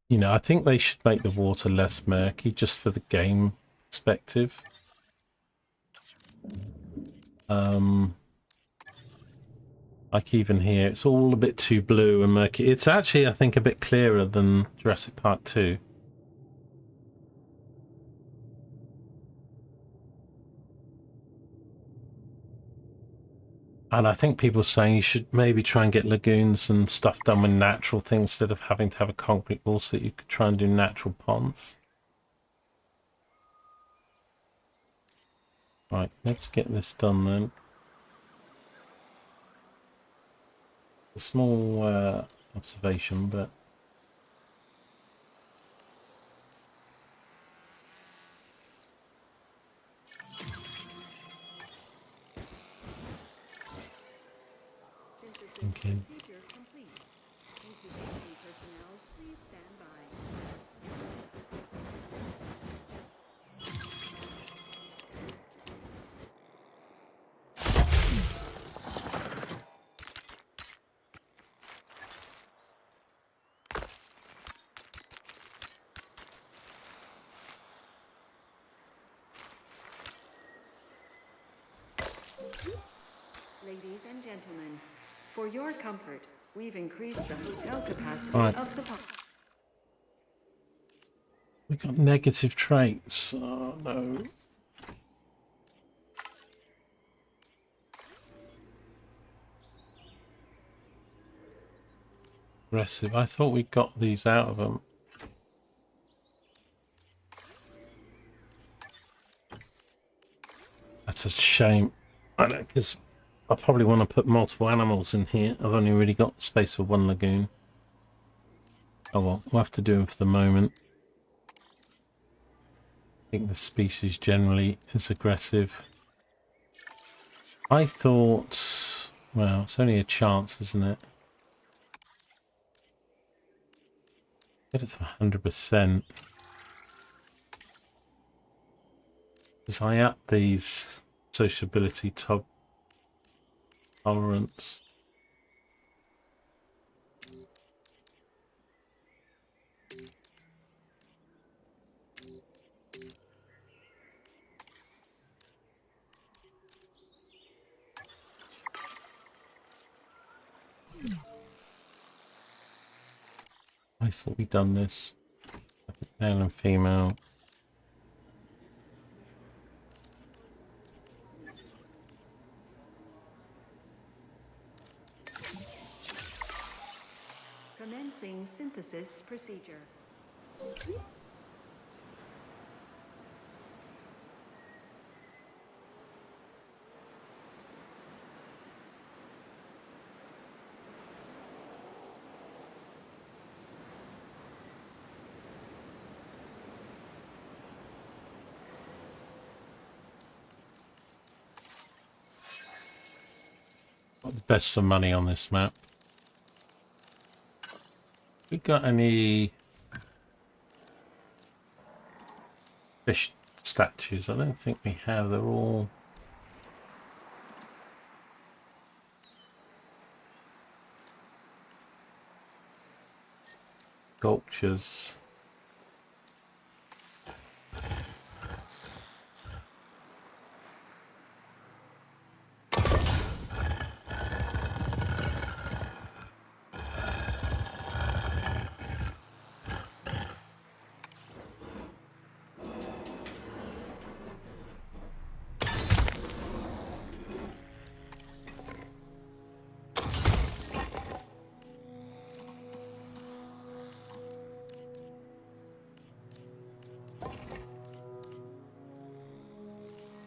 you know, I think they should make the water less murky just for the game perspective. Like even here, it's all a bit too blue and murky. It's actually, I think, a bit clearer than Jurassic Park 2. And I think people are saying you should maybe try and get lagoons and stuff done with natural things instead of having to have a concrete wall, so that you could try and do natural ponds. Right, let's get this done then. A small observation, but thinking. Procedure complete. Incubation personnel, please stand by. Ladies and gentlemen, for your comfort, we've increased the hotel capacity Right. of the park. We got negative traits. Oh no. Aggressive. I thought we got these out of them. That's a shame. I know, because I probably want to put multiple animals in here. I've only really got space for one lagoon. Oh well, we'll have to do them for the moment. I think the species generally is aggressive. I thought, well, it's only a chance, isn't it? Get it to 100%. As I up these sociability tolerance. I thought we'd done this. Male and female. Commencing synthesis procedure. Got the best of money on this map. We got any fish statues? I don't think we have. They're all sculptures.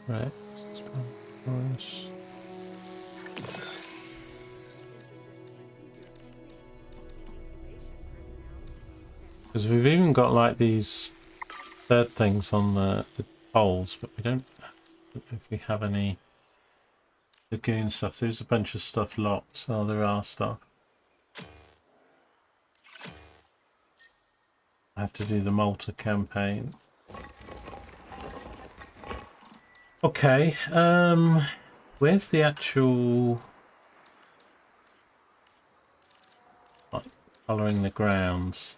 Right. Because we've even got like these third things on the poles, but we don't know if we have any lagoon stuff. There's a bunch of stuff locked, so there are stuff. I have to do the Malta campaign. Okay, where's the actual like colouring the grounds?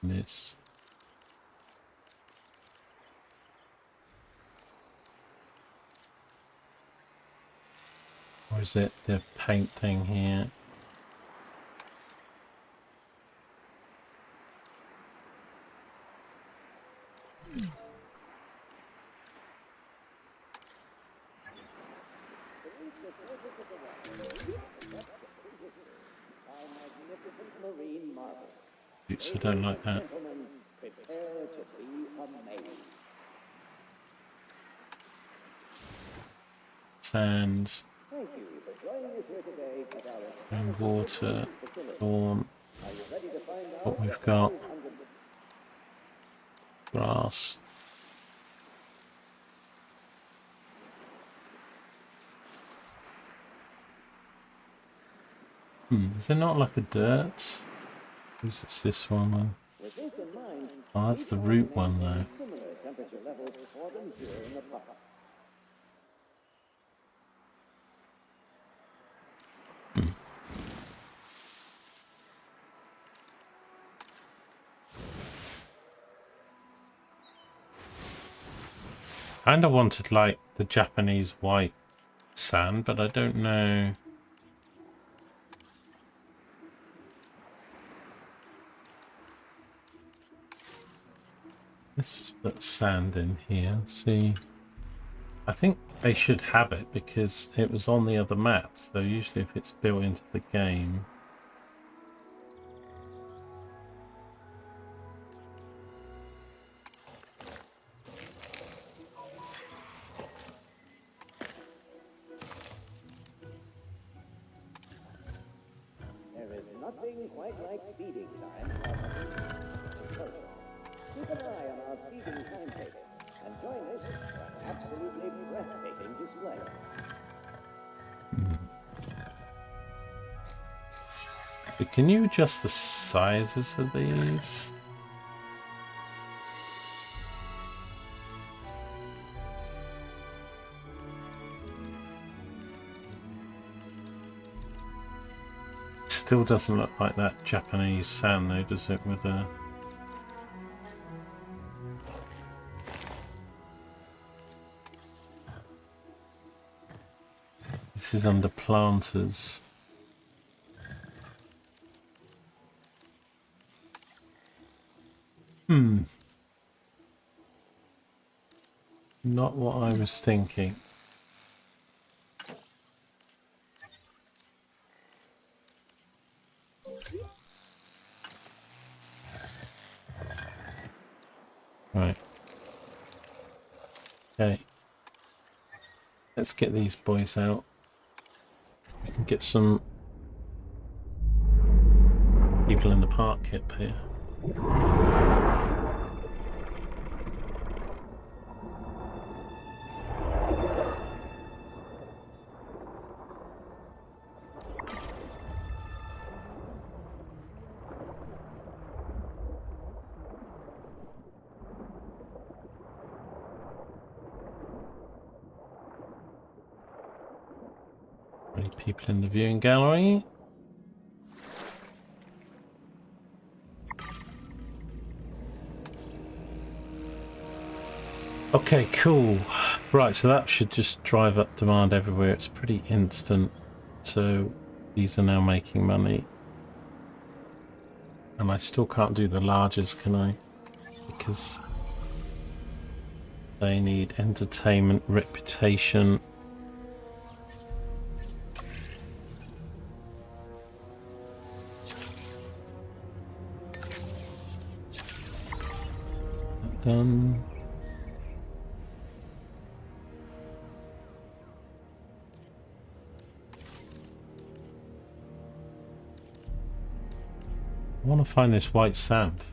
This. Or is it the paint thing here? Oops, I don't like that. Sand. And water. Thorn. What we've got. Grass. Is there not like a dirt? Who's it's this one? Oh, that's the root one though. Kinda wanted like the Japanese white sand, but I don't know. Let's put sand in here. See, I think they should have it because it was on the other maps. So usually if it's built into the game. There is nothing quite like feeding time. Keep an eye on our feeding timetable and join us for an absolutely breathtaking display. But can you adjust the sizes of these? Still doesn't look like that Japanese sand though, does it, with a... This is under planters. Not what I was thinking. Right. Okay. Let's get these boys out. We can get some people in the park up here. Any people in the viewing gallery? Okay, cool. Right, so that should just drive up demand everywhere. It's pretty instant. So these are now making money. And I still can't do the largest, can I? Because they need entertainment, reputation. Done. I want to find this white sand.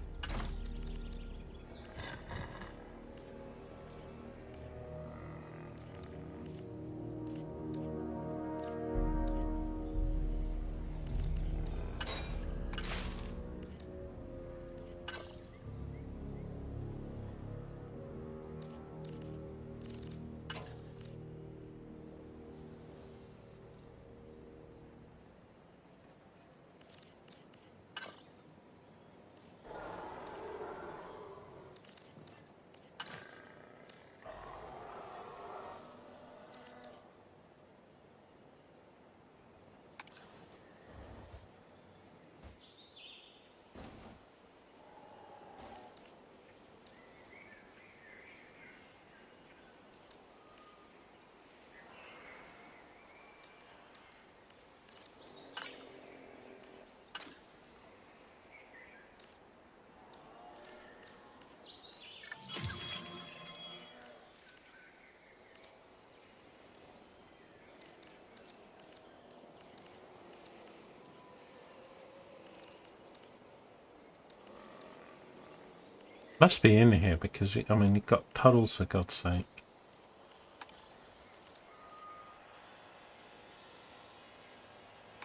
Must be in here because, I mean, you've got puddles for God's sake.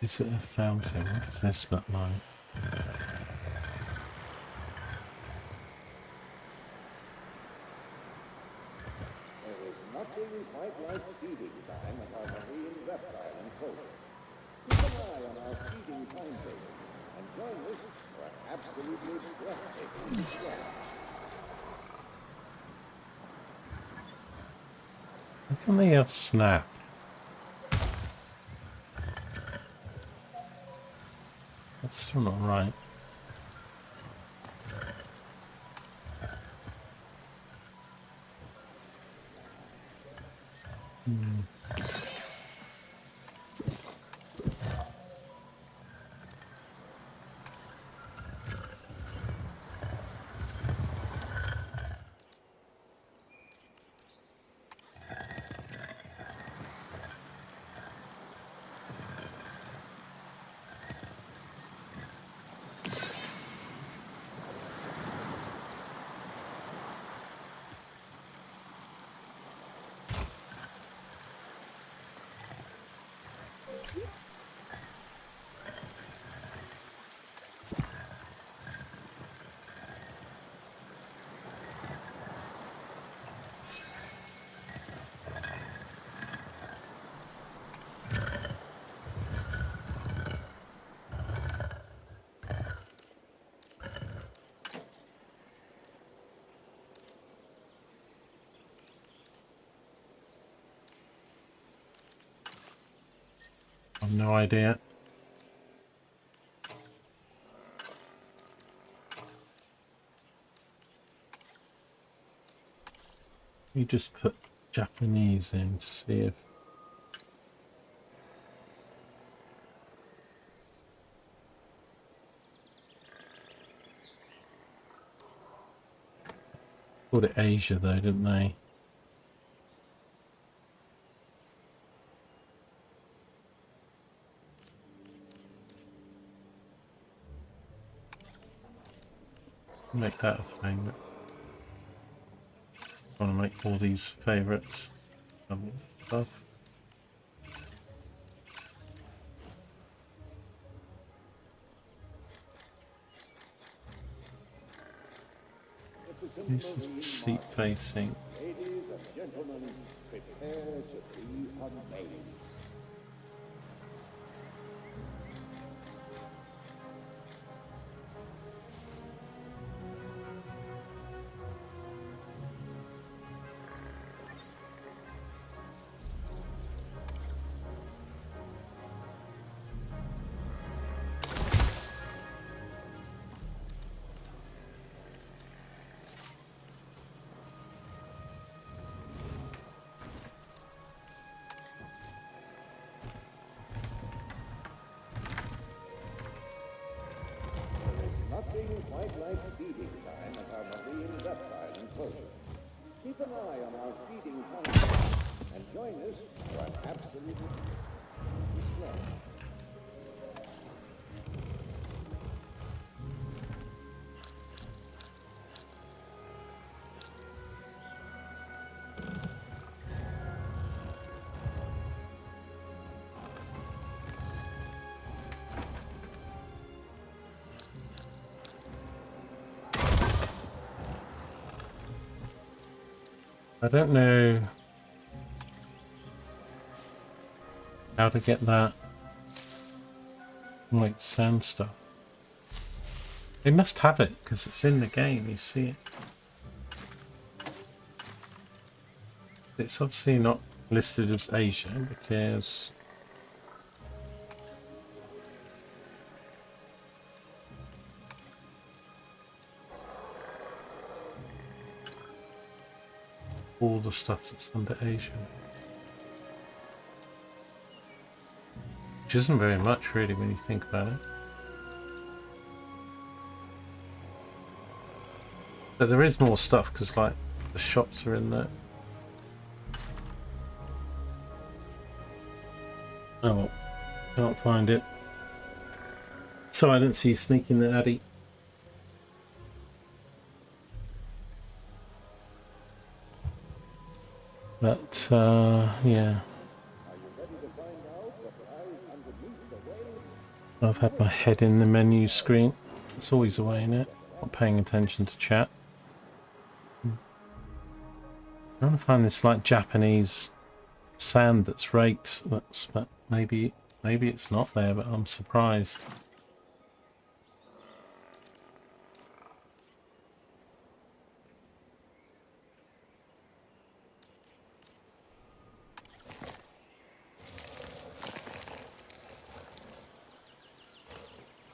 Is it a fountain? What does this look like? There is nothing quite like feeding time at our marine reptile enclosure. Keep an eye on our feeding timetable and join us for an absolutely breathtaking display. How come they have snap? That's still not right. I've no idea. You just put Japanese in to see if called it Asia though, didn't they? Make that a favourite. I want to make all these favourites stuff. This is seat facing. Ladies and gentlemen, prepare to be amazed. Nothing quite like feeding time at our marine reptile enclosure. Keep an eye on our feeding time and join us for an absolute display. I don't know how to get that like sand stuff. They must have it because it's in the game, you see it. It's obviously not listed as Asia because all the stuff that's under Asia. Which isn't very much really when you think about it. But there is more stuff because like the shops are in there. Oh well, can't find it. So I didn't see you sneaking there, Addy. But, yeah. I've had my head in the menu screen. It's always the way, innit? Not paying attention to chat. I want to find this, like, Japanese sand that's raked. But maybe it's not there, but I'm surprised.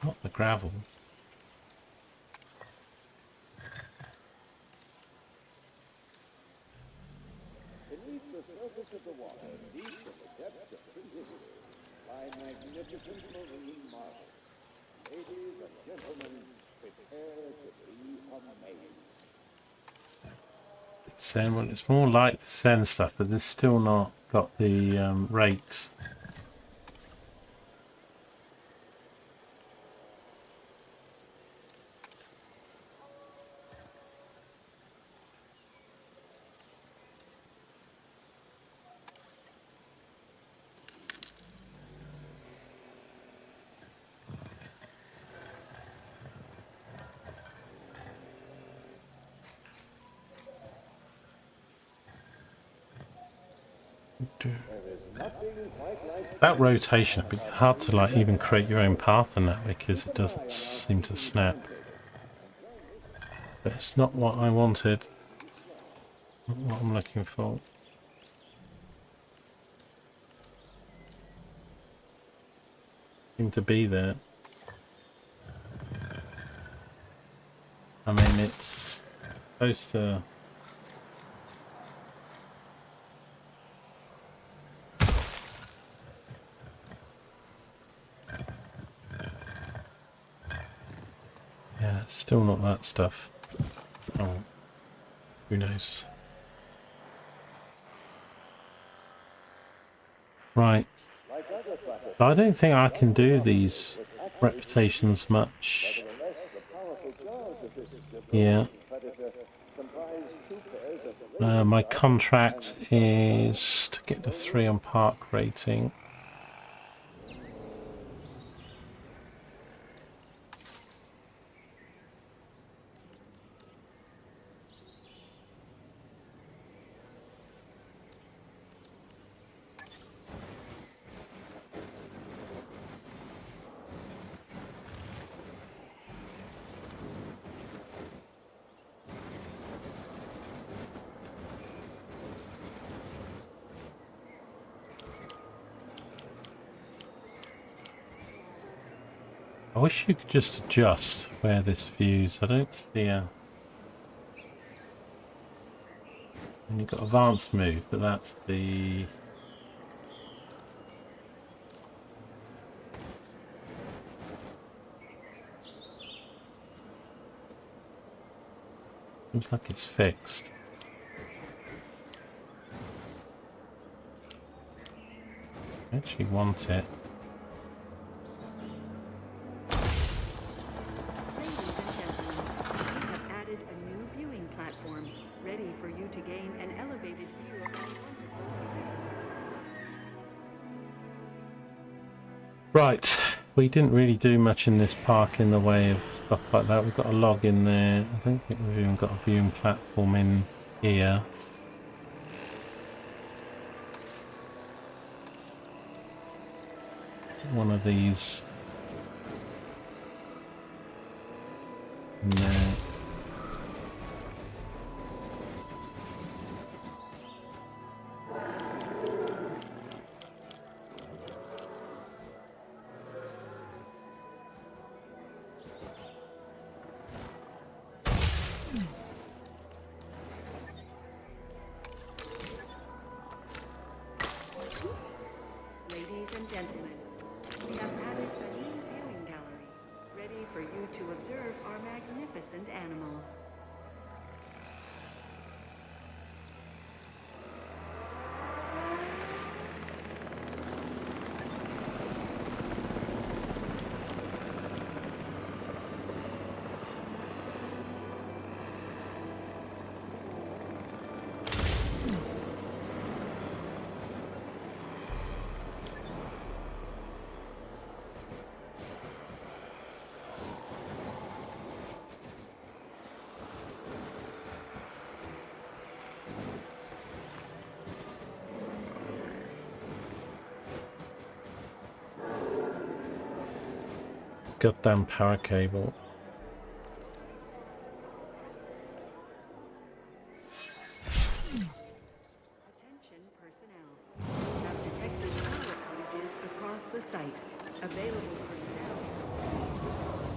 Not the gravel. Beneath the surface of the water, deep in the depths of prehistory, lie magnificent marine marvels. Ladies and gentlemen, prepare to be amazed. Sand, well, it's more like the sand stuff, but there's still not got the rate. That rotation, it'd be hard to like even create your own path in that because it doesn't seem to snap. But it's not what I wanted. Not what I'm looking for. seem to be there. I mean, it's supposed to... Yeah, it's still not that stuff. Oh, who knows? Right. I don't think I can do these reputations much. Yeah. My contract is to get the 3 on park rating. I wish you could just adjust where this views. I don't see a... And you've got advanced move, but that's the... Seems like it's fixed. I actually want it. Right, we didn't really do much in this park in the way of stuff like that. We've got a log in there. I don't think we've even got a viewing platform in here. One of these in there. Goddamn power cable. Attention personnel. We have detected power outages across the site. Available personnel, please respond.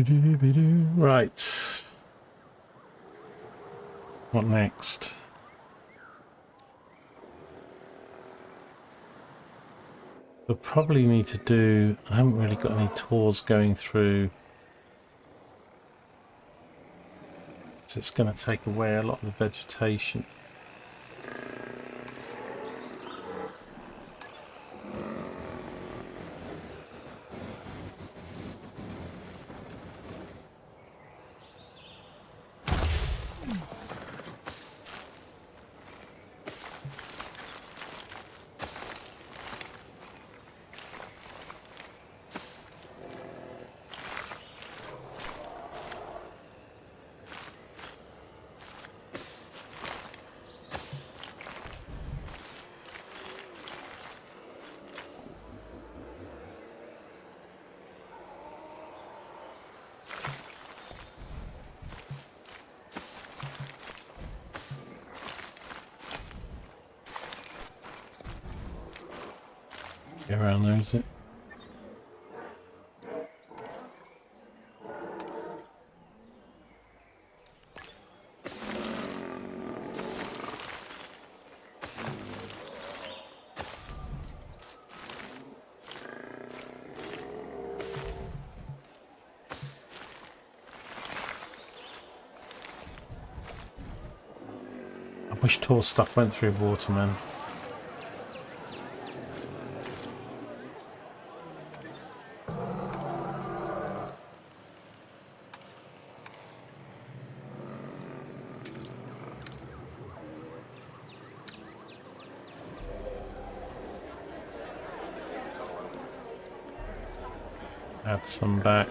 Right. What next? We'll probably need to do... I haven't really got any tours going through. So it's going to take away a lot of the vegetation. Get around there, is it? I wish tall stuff went through water, man. Add some back.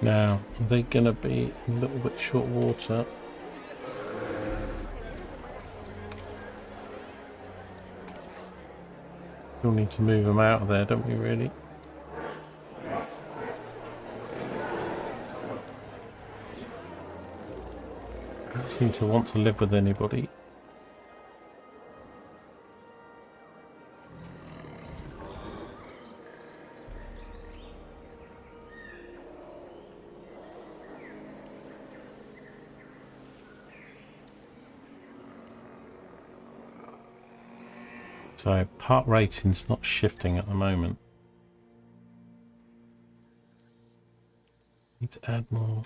Now, are they going to be a little bit short water? We'll need to move them out of there, don't we, really? Don't seem to want to live with anybody. So part rating's not shifting at the moment. Need to add more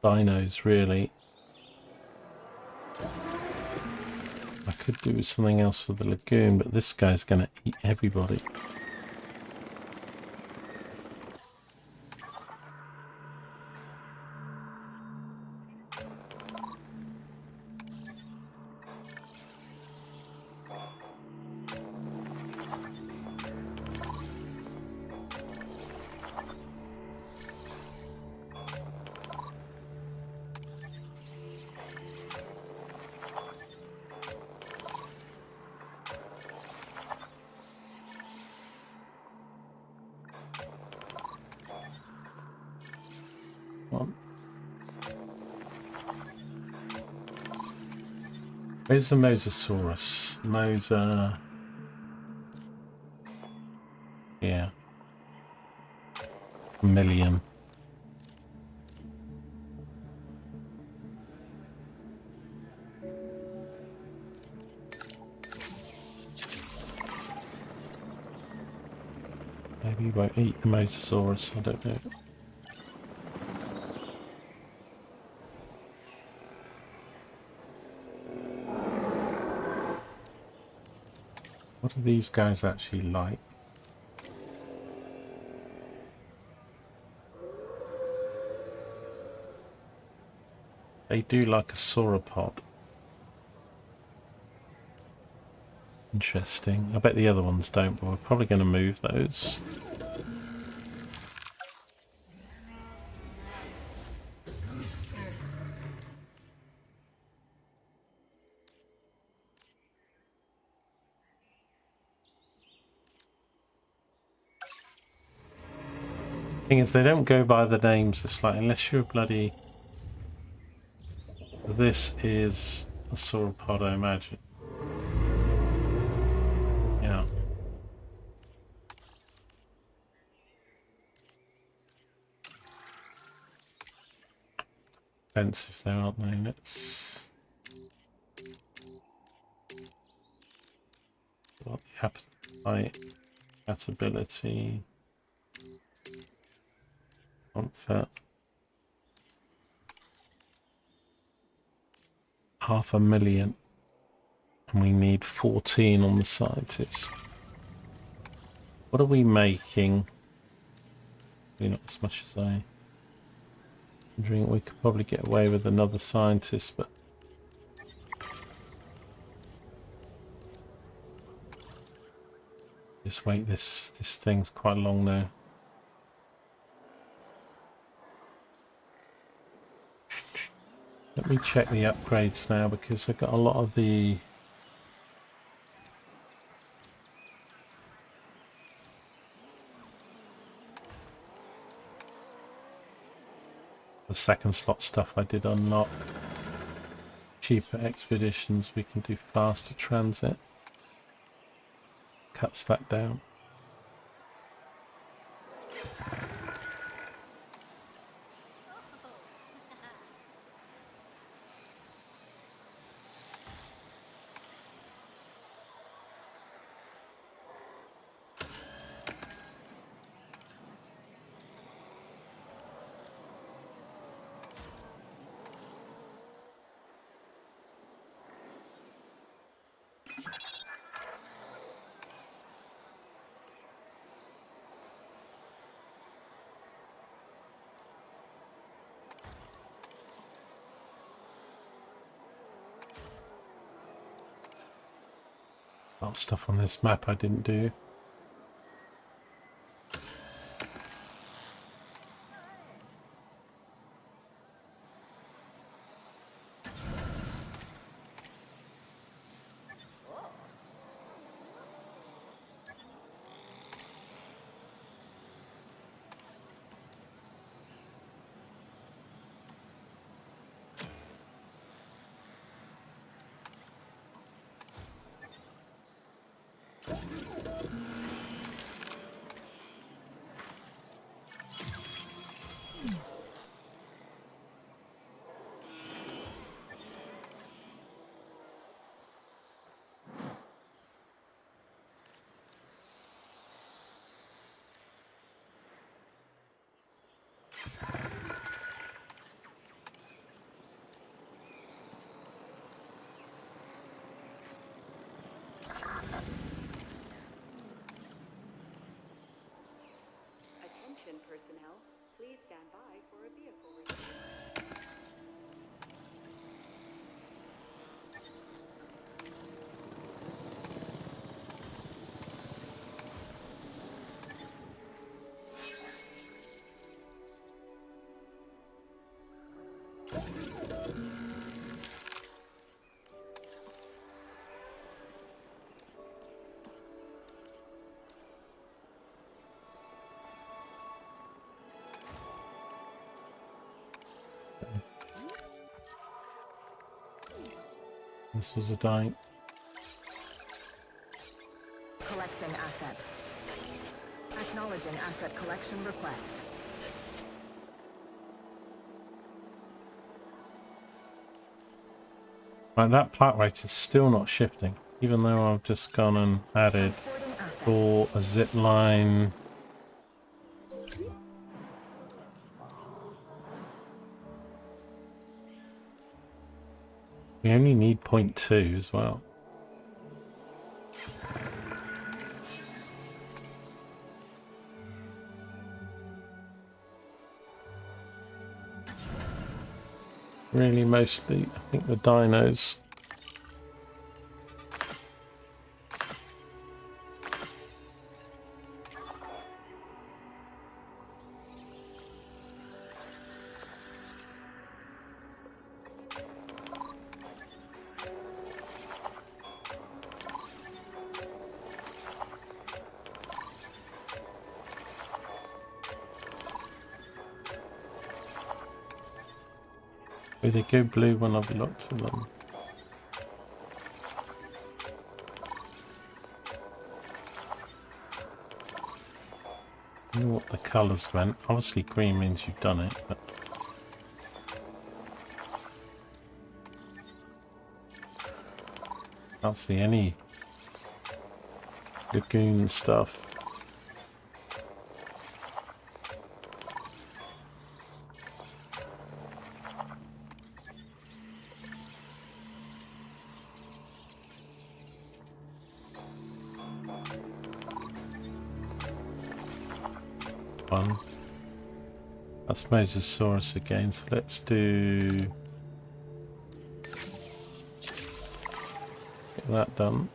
dinos, really. I could do something else for the lagoon, but this guy's going to eat everybody. One. Where's the Mosasaurus? Yeah. A million. Maybe he won't eat the Mosasaurus, I don't know. What are these guys actually like? They do like a sauropod. Interesting. I bet the other ones don't, but we're probably going to move those. Thing is, they don't go by the names. It's like, unless you're a bloody... This is a sauropod, I imagine. Yeah. Expensive though, aren't they? Let's... What the appetite, compatibility, comfort. 500,000. And we need 14 on the scientists. What are we making? Maybe not as much as I... We could probably get away with another scientist, but... Just wait, this thing's quite long now. Let me check the upgrades now, because I've got a lot of the... The second slot stuff I did unlock. Cheaper expeditions, we can do faster transit. Cuts that down. A lot of stuff on this map I didn't do. Attention personnel, please stand by for a vehicle review. This was a dike. Collecting asset. Acknowledging asset collection request. Right, that part rate is still not shifting, even though I've just gone and added Transporting asset. for a zip line. We only need 0.2 as well. Really, mostly, I think the dinos. Oh, they go blue when I've looked at them. I don't know what the colours meant. Obviously green means you've done it, but... Can't see any lagoon stuff. One. That's Mosasaurus again, so let's do... Get that done.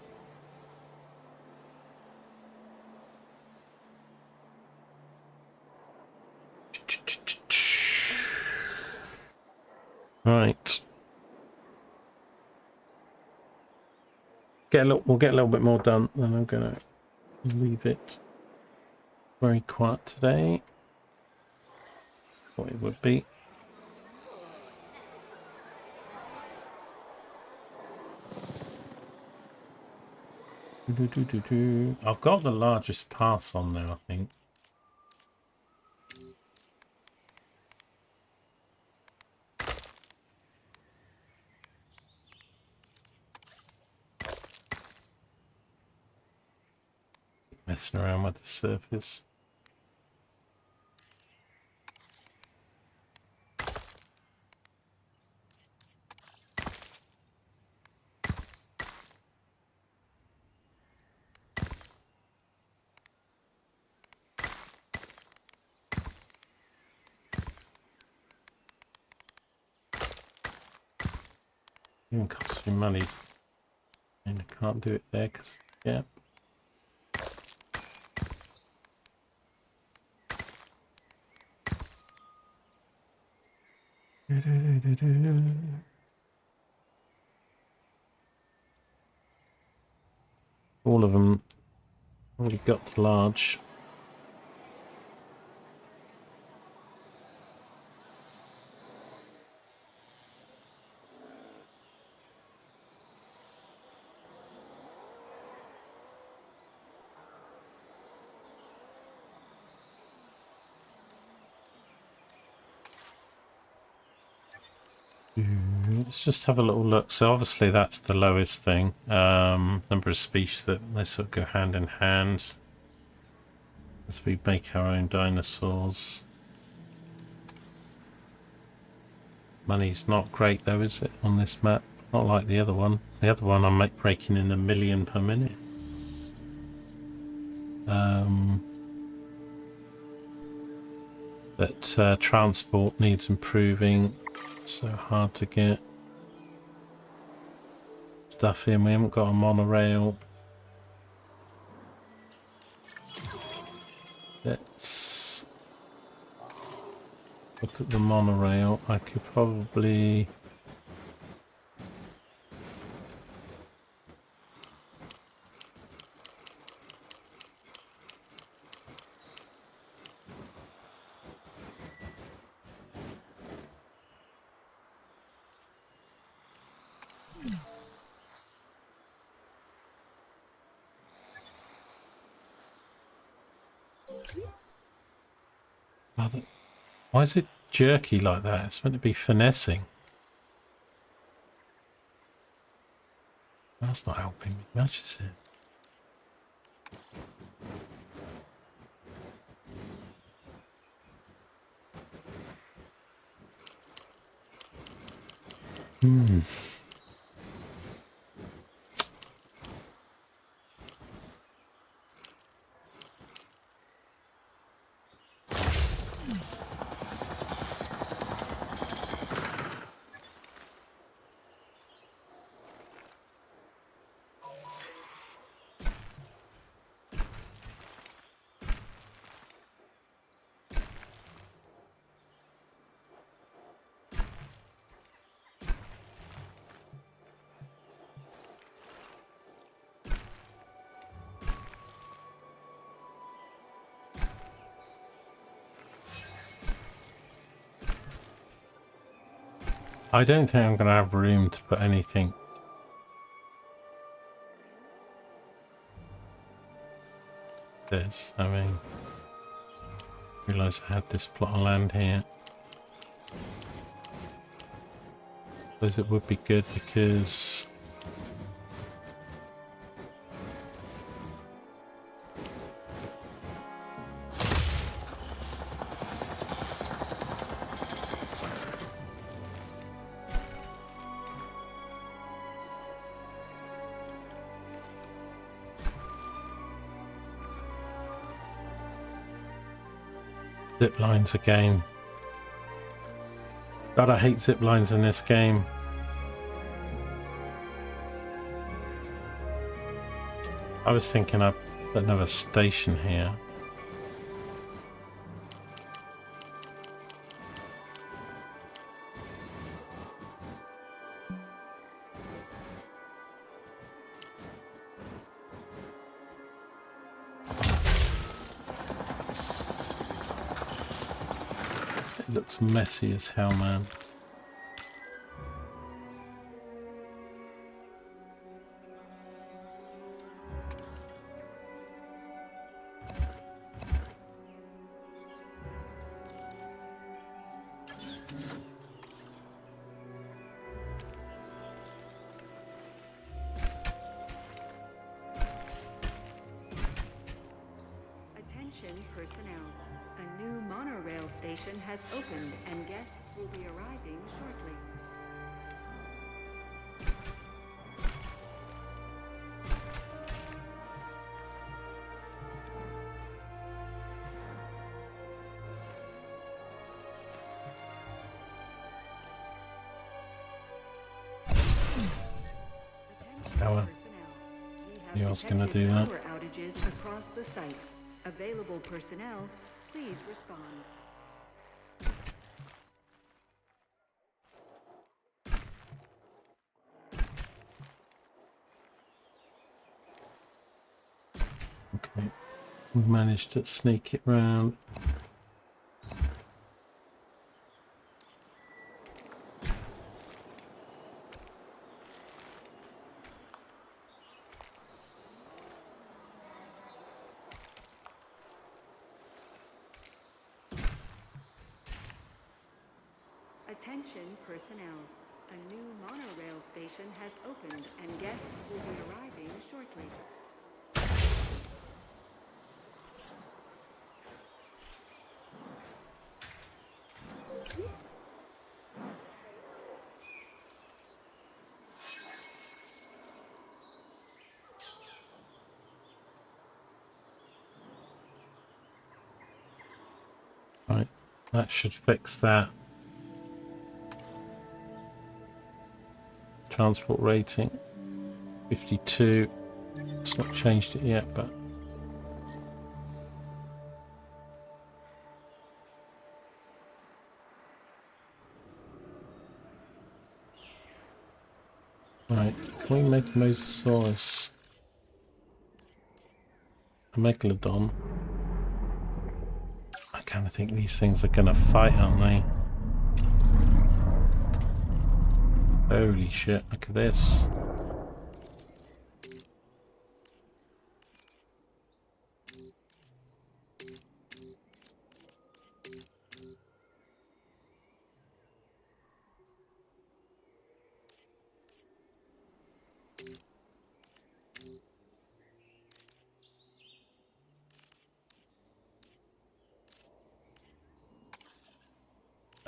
Right. We'll get a little bit more done, then I'm gonna leave it very quiet today. What it would be. I've got the largest pass on there, I think. Messing around with the surface. Even costs you money, and I can't do it there because, yeah. All of them already got to large. Let's just have a little look. So obviously that's the lowest thing. Number of species that they sort of go hand in hand as we make our own dinosaurs. Money's not great though, is it, on this map? Not like the other one. The other one I'm breaking in 1 million per minute. But transport needs improving. So hard to get stuff in. We haven't got a monorail. Let's look at the monorail. I could probably... Why is it jerky like that? It's meant to be finessing. That's not helping me much, is it? I don't think I'm going to have room to put anything. This, I mean, realised I had this plot of land here. Suppose it would be good because zip lines again. God, I hate zip lines in this game. I was thinking I'd put another station here. It looks messy as hell, man. Attention personnel. A new monorail station has opened and guests will be arriving shortly. Power. You else gonna do that? Power outages across the site. Available personnel, please respond. Okay, we managed to sneak it round. Attention personnel. A new monorail station has opened and guests will be arriving shortly. Right, that should fix that. Transport rating 52. It's not changed it yet, but right, can we make a Mosasaurus? A Megalodon? I kind of think these things are gonna fight, aren't they? Holy shit, look at this.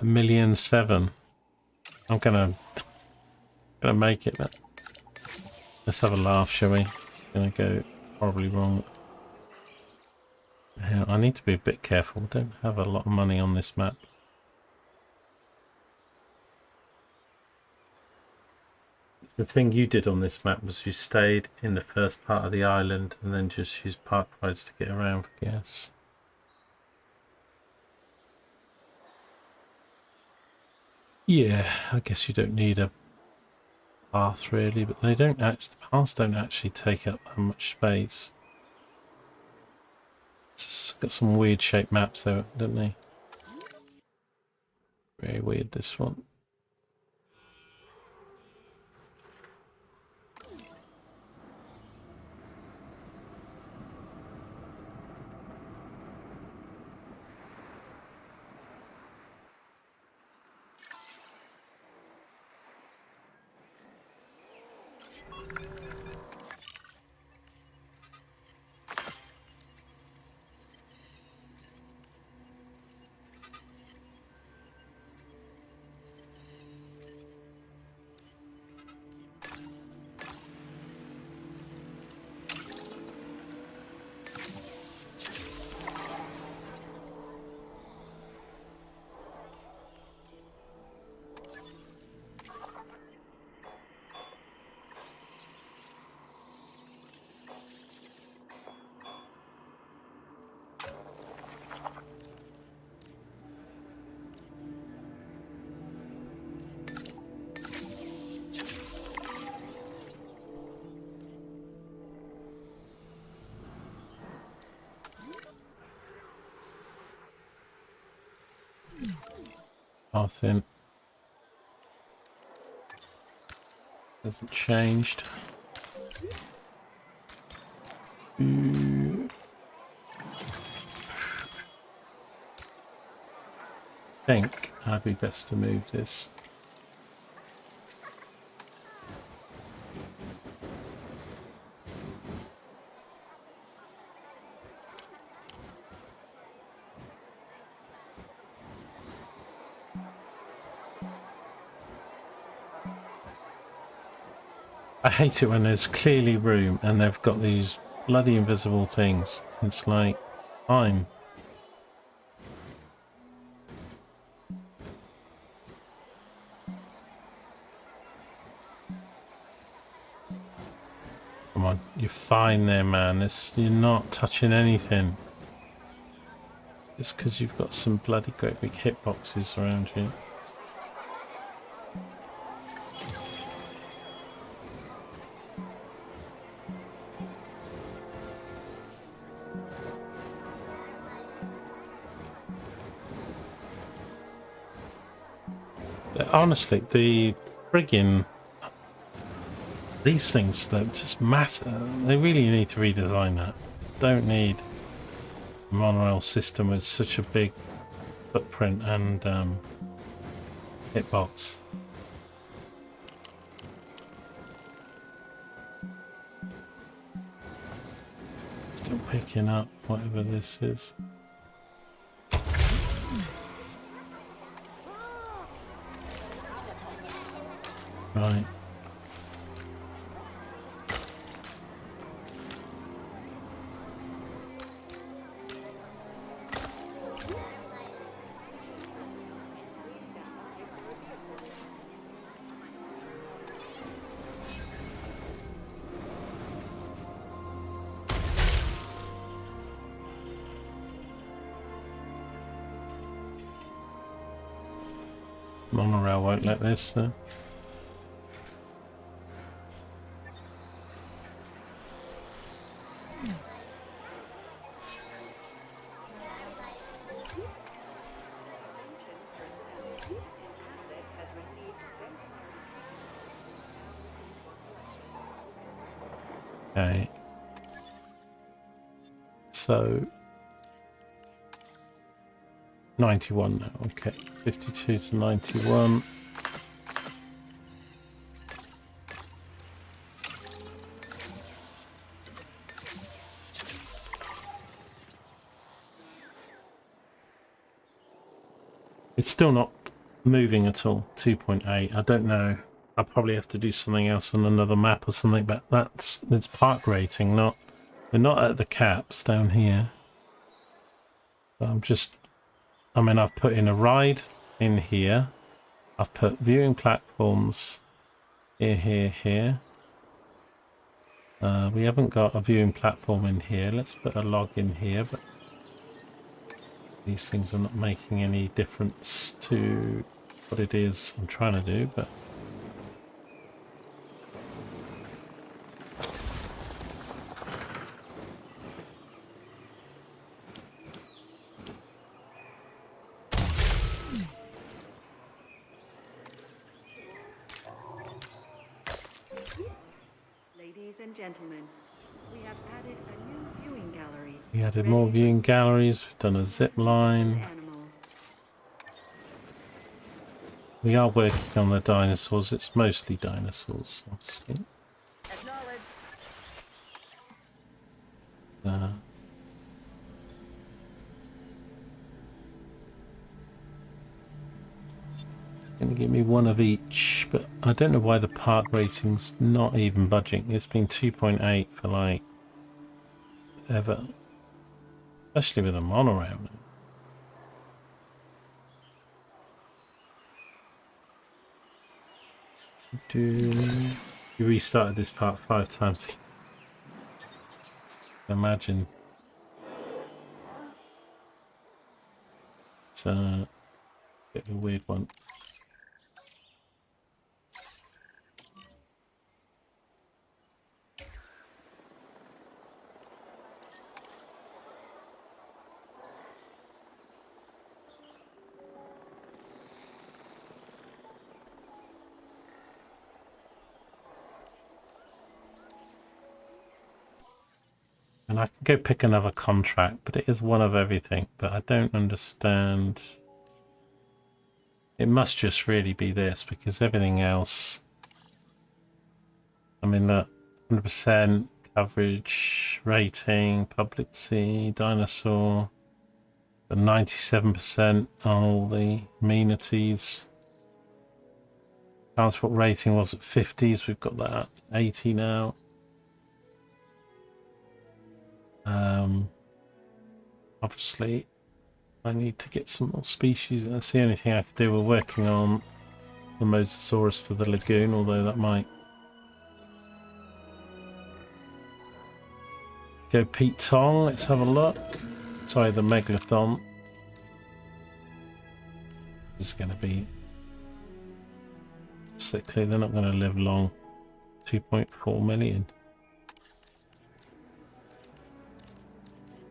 1,000,007. I'm gonna make it. Let's have a laugh, shall we? It's gonna go horribly wrong. Yeah, I need to be a bit careful. I don't have a lot of money on this map. The thing you did on this map was you stayed in the first part of the island and then just used park rides to get around for gas. Yeah, I guess you don't need a path really, but they don't actually, the paths don't actually take up that much space. It's got some weird shaped maps though, don't they? Very weird, this one. Path in. Hasn't changed. I think I'd be best to move this. I hate it when there's clearly room and they've got these bloody invisible things. It's like, I'm. Come on, you're fine there, man. You're not touching anything. Just because you've got some bloody great big hitboxes around you. Honestly, the friggin' these things, they're just massive. They really need to redesign that. Don't need a monorail system with such a big footprint and hitbox. Still picking up whatever this is. Right. Monorail won't let this, so. Okay. So 91 now, okay. 52 to 91. It's still not moving at all. 2.8. I don't know. I'll probably have to do something else on another map or something, but it's park rating, not... We're not at the caps down here. But I've put in a ride in here. I've put viewing platforms here. We haven't got a viewing platform in here. Let's put a log in here, but these things are not making any difference to what it is I'm trying to do, but Ladies and gentlemen, we have added a new viewing gallery. we added more viewing galleries. We've done a zip line. Animals. We are working on the dinosaurs. It's mostly dinosaurs, obviously. Acknowledged. Gonna give me one of each, but I don't know why the park rating's not even budging. It's been 2.8 for like ever, especially with a monorail. You restarted this part 5 times. Imagine. It's a bit of a weird one. And I can go pick another contract, but it is one of everything. But I don't understand. It must just really be this, because everything else... I mean, look, 100% coverage, rating, publicity, dinosaur, 97% on all the amenities. Transport rating was at 50s, we've got that at 80 now. Obviously I need to get some more species. That's the only thing I can do. We're working on the Mosasaurus for the lagoon, although that might go Pete Tong. Let's have a look. Sorry, the Megalodon is going to be sickly. They're not going to live long. 2.4 million.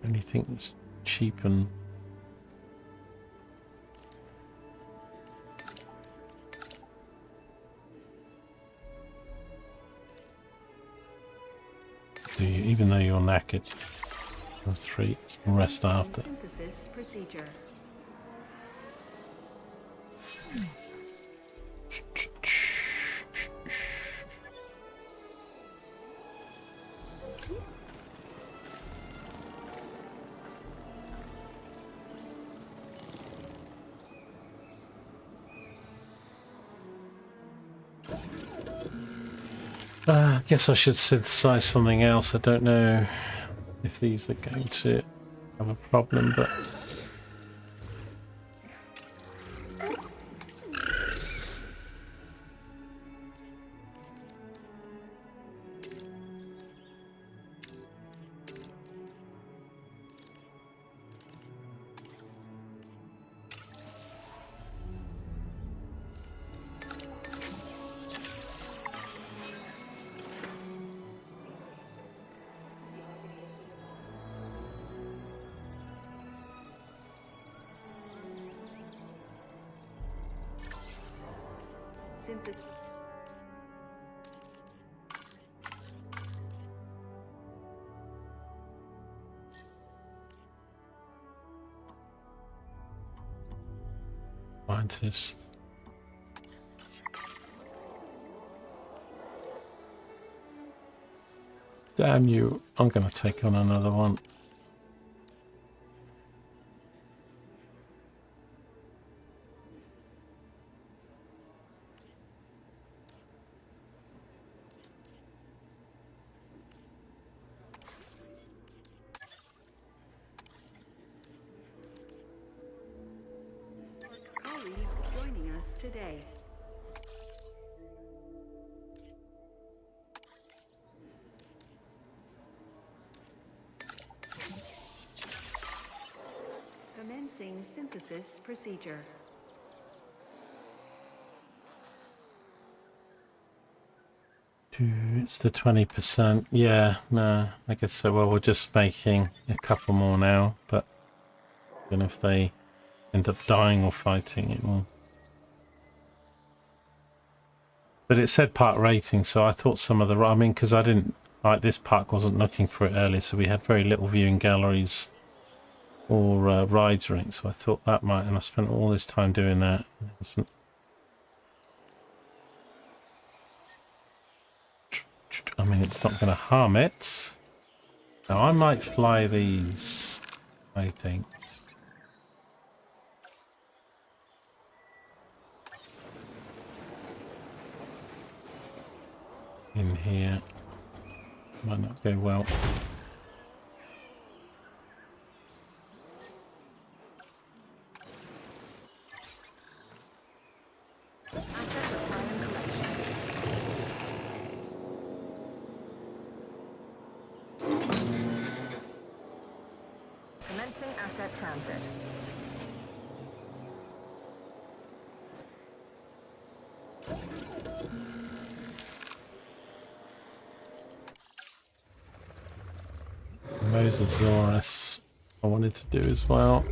Anything that's cheap and even though you're knackered, from 3, you can rest after. Synthesis procedure. I guess I should synthesize something else. I don't know if these are going to have a problem, but scientists. Damn you, I'm going to take on another one. today. Commencing synthesis procedure. It's the 20%. Yeah, no, I guess so. Well, we're just making a couple more now, but then if they end up dying or fighting, it will. But it said park rating, so I thought some of the. I mean, because I didn't like this park wasn't looking for it earlier, so we had very little viewing galleries or rides or anything. So I thought that might, and I spent all this time doing that. I mean, it's not going to harm it. Now, I might fly these, I think. In here. Might not go well. Commencing asset transit. Mosasaurus I wanted to do as well.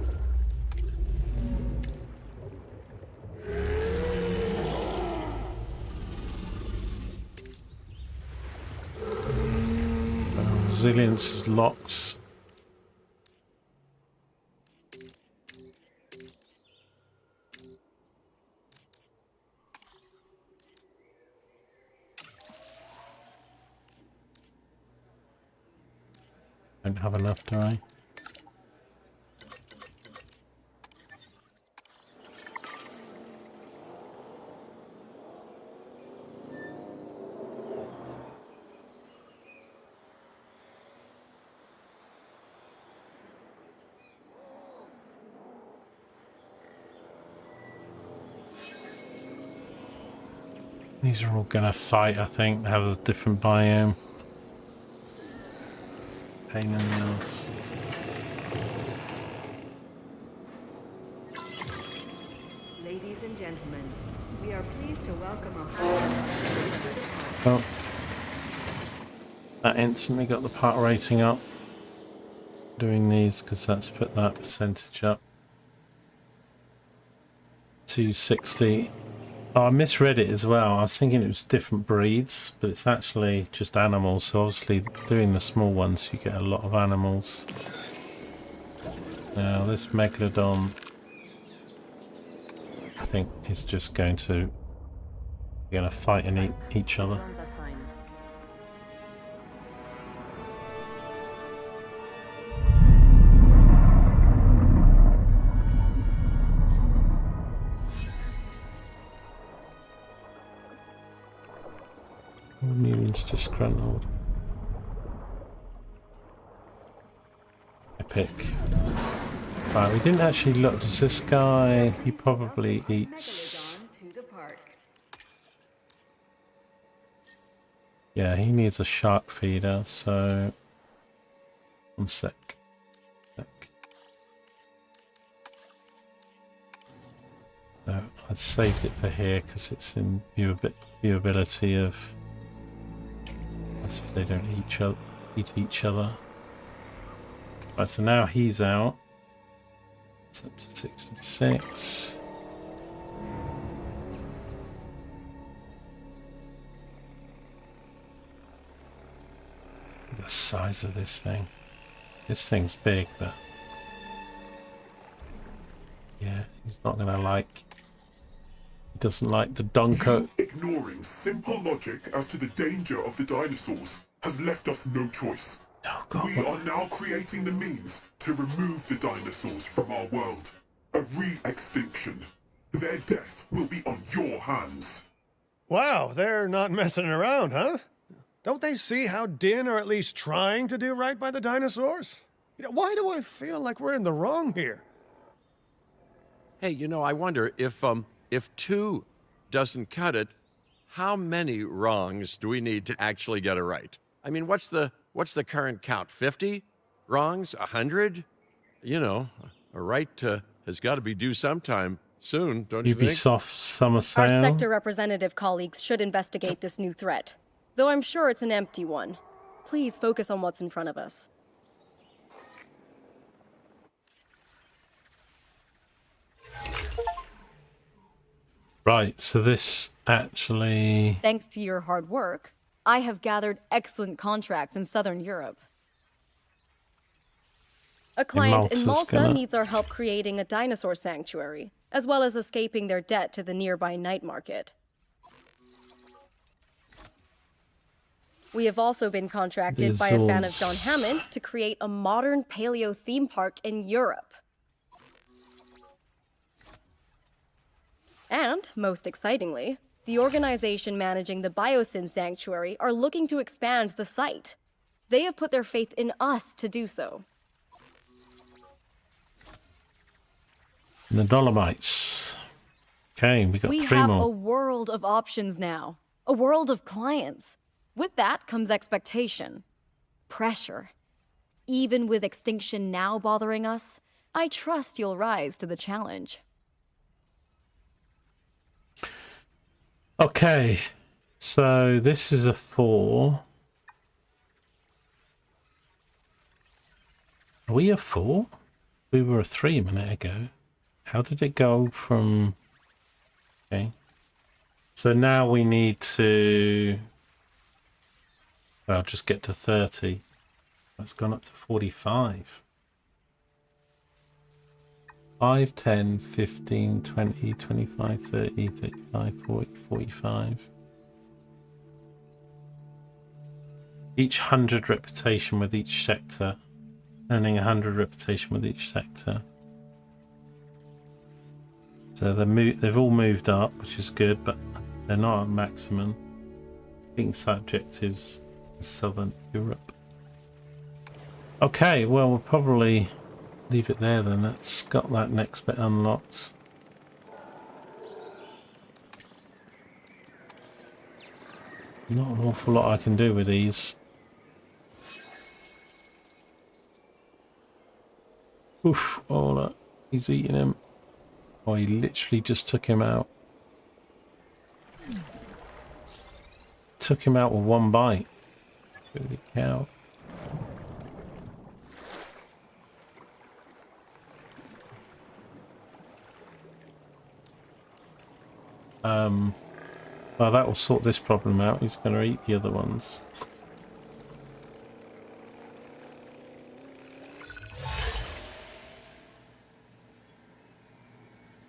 Resilience is locked. Don't have enough, do I? These are all gonna fight, I think, have a different biome. Pain in the ass. Ladies and gentlemen, we are pleased to welcome Ohio. Oh. That instantly got the part rating up. Doing these, because that's put that percentage up. 260. Oh, I misread it as well. I was thinking it was different breeds, but it's actually just animals. So obviously doing the small ones, you get a lot of animals. Now this Megalodon, I think, is just going to fight and eat each other. Newman's disgruntled. Epic. Right, we didn't actually look. Does this guy? He probably eats. Yeah, he needs a shark feeder. So, one sec. No, I saved it for here because it's in viewability of. That's if they don't eat each other. Right, so now he's out. It's up to 66. The size of this thing. This thing's big, but yeah, he's not gonna like. He doesn't like the Donko. Ignoring simple logic as to the danger of the dinosaurs has left us no choice. Oh, God, we are now creating the means to remove the dinosaurs from our world. A re-extinction. Their death will be on your hands. Wow, they're not messing around, huh? Don't they see how Din are at least trying to do right by the dinosaurs? You know, why do I feel like we're in the wrong here? Hey, you know, I wonder if If 2 doesn't cut it, how many wrongs do we need to actually get it right? I mean, what's the current count? 50 wrongs? 100? You know, a right has got to be due sometime soon, don't you think? Ubisoft Summer Our Sale. sector representative colleagues should investigate this new threat, though I'm sure it's an empty one. Please focus on what's in front of us. Right, so this actually... Thanks to your hard work, I have gathered excellent contracts in Southern Europe. A client in Malta's Malta gonna- needs our help creating a dinosaur sanctuary, as well as escaping their debt to the nearby night market. We have also been contracted by a fan of John Hammond to create a modern paleo theme park in Europe. And, most excitingly, the organization managing the Biosyn Sanctuary are looking to expand the site. They have put their faith in us to do so. The Dolomites. Okay, we got We 3 have more. a world of options now, a world of clients. With that comes expectation, pressure. Even with extinction now bothering us, I trust you'll rise to the challenge. Okay, so this is a 4. Are we a 4? We were a 3 a minute ago. How did it go from... Okay. So now we need to... Well, just get to 30. That's gone up to 45. 5, 10, 15, 20, 25, 30, 35, 40, 45. Each 100 reputation with each sector. Earning 100 reputation with each sector. So they've all moved up, which is good, but they're not at maximum. Being site objectives in Southern Europe. Okay, well, we'll probably leave it there then. That's got that next bit unlocked. Not an awful lot I can do with these. Oof, oh look, he's eating him. Oh, he literally just took him out. Took him out with one bite. Holy cow. Well, that will sort this problem out. He's going to eat the other ones.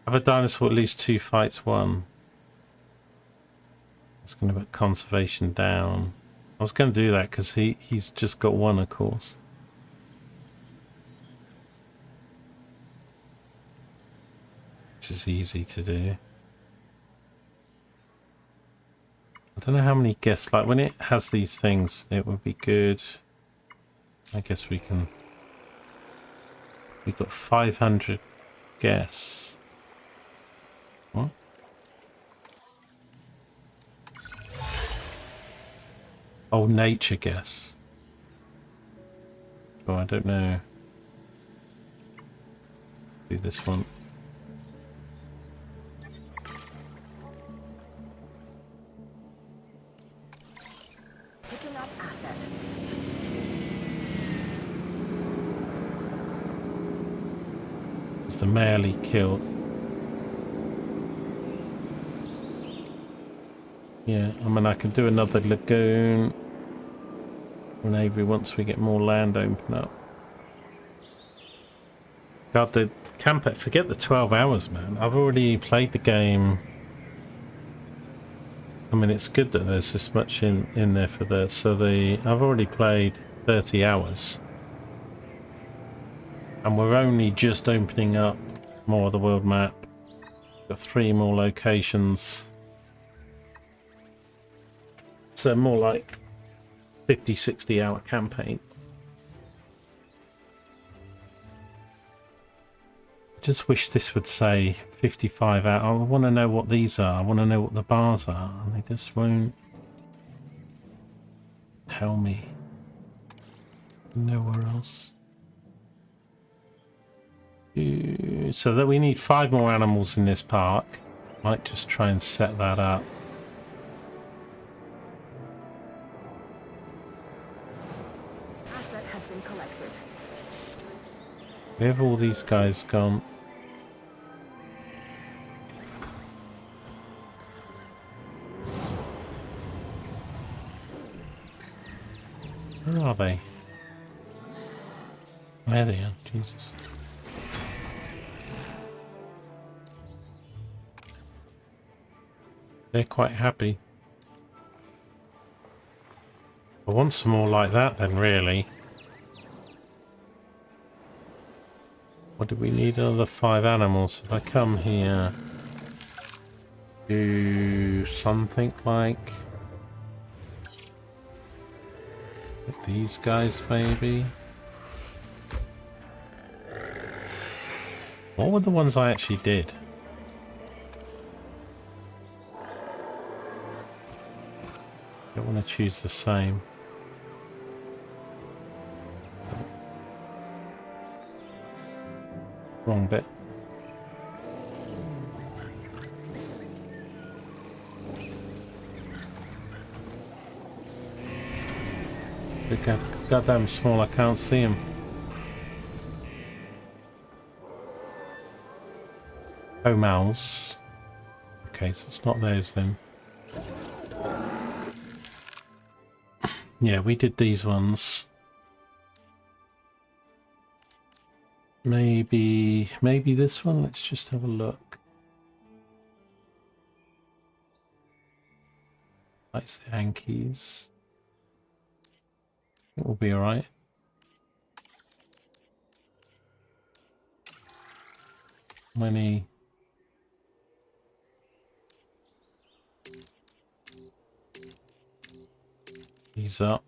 Have a dinosaur at least 2 fights won. It's going to put conservation down. I was going to do that because he's just got 1, of course. Which is easy to do. I don't know how many guests, like when it has these things, it would be good. I guess we can. We've got 500 guests. What? Oh, nature guests. Oh, I don't know. Do this one. Picking up asset. It's the male he killed. Yeah, I mean I can do another lagoon. And Avery once we get more land open up. God, the camper, forget the 12 hours, man. I've already played the game. I mean, it's good that there's this much in there for this. So I've already played 30 hours. And we're only just opening up more of the world map. Got 3 more locations. So more like 50, 60 hour campaign. Just wish this would say 55 out. I want to know what these are. I want to know what the bars are. And they just won't tell me. Nowhere else. So that we need 5 more animals in this park. Might just try and set that up. Asset has been collected. Where have all these guys gone? Where are they? Where are they? Jesus. They're quite happy. I want some more like that then, really. What do we need? Another 5 animals. If I come here, do something like these guys, maybe. What were the ones I actually did? Don't want to choose the same. Wrong bit. They're goddamn small, I can't see them. Oh, mouse. Okay, so it's not those then. Yeah, we did these ones. Maybe this one. Let's just have a look. That's the hankies. It will be alright. Many. These up.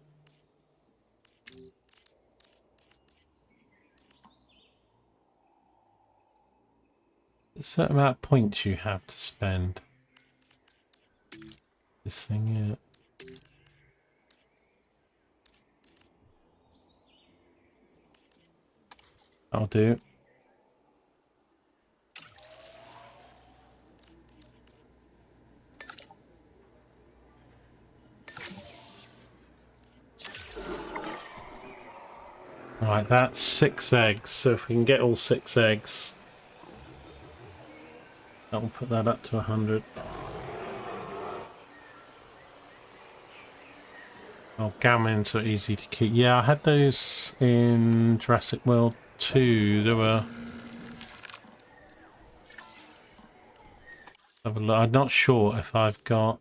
There's a certain amount of points you have to spend. This thing, yeah. I'll do. Right, that's 6 eggs. So if we can get all 6 eggs, that'll put that up to 100. Oh, gammons are easy to keep. Yeah, I had those in Jurassic World 2. There were. Have a look. I'm not sure if I've got.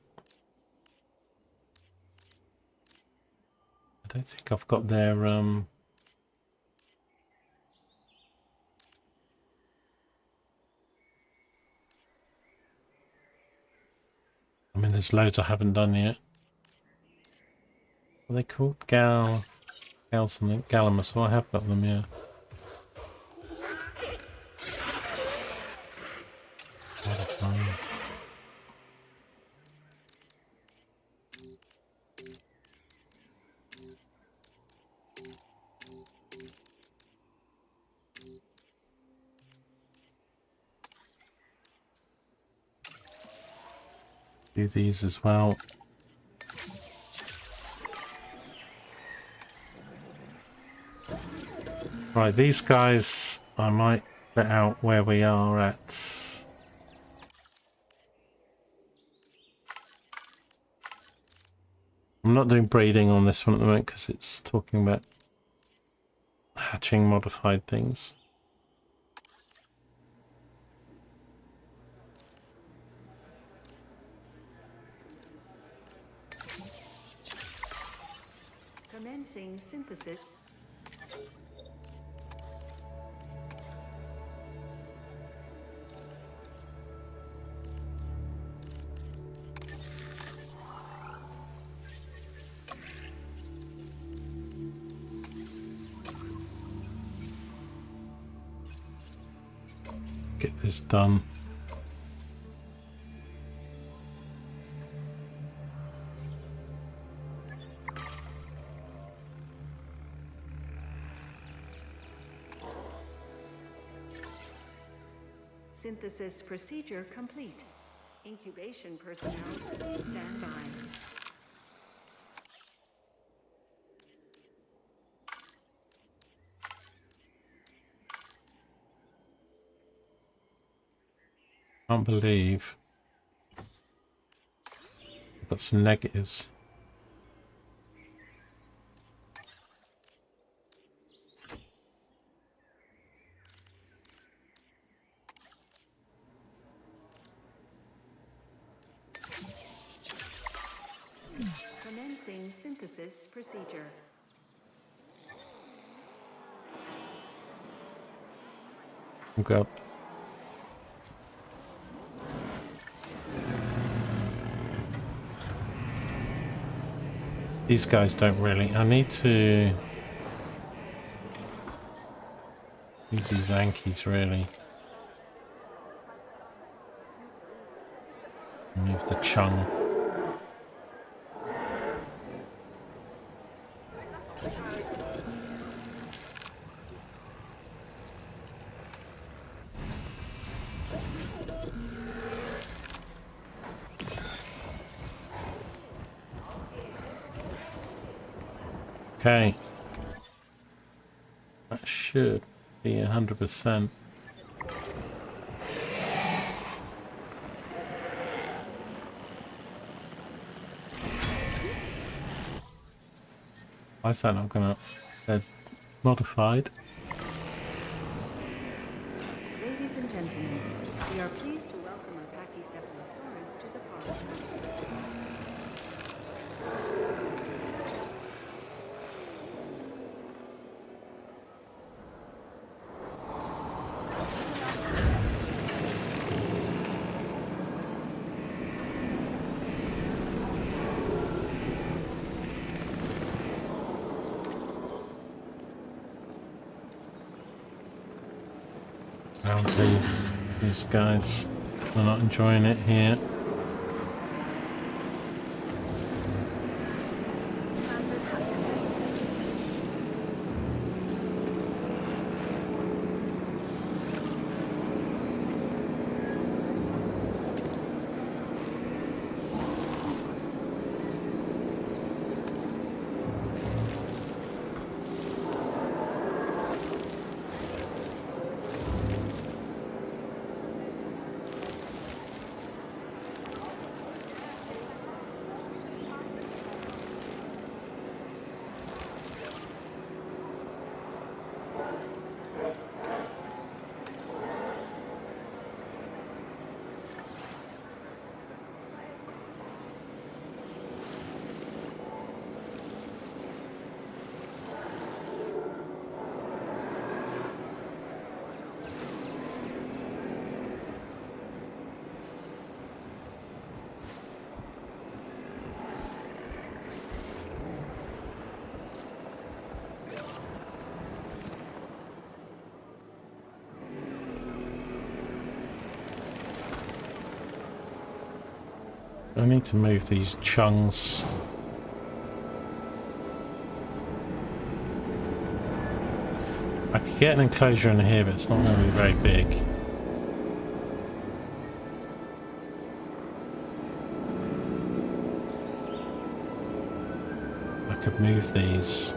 I don't think I've got their I mean, there's loads I haven't done yet. What are they called? Gal something. Galamus. Oh, I have got them, yeah. Do these as well. Right, these guys I might let out where we are at. I'm not doing breeding on this one at the moment because it's talking about hatching modified things. Commencing synthesis. get this done. Synthesis procedure complete. Incubation personnel, please stand by. Can't believe I've got some negatives. Commencing synthesis procedure. Look up. These guys don't really. I need to use these Ankies really. Move the chung. Okay, that should be 100%. Why is that not gonna? They're modified. Ladies and gentlemen, we are pleased to welcome a Pachycephalosaurus to the park. Apparently, these guys are not enjoying it here. Transit has commenced. I need to move these chunks. I could get an enclosure in here, but it's not going to be very big. I could move these.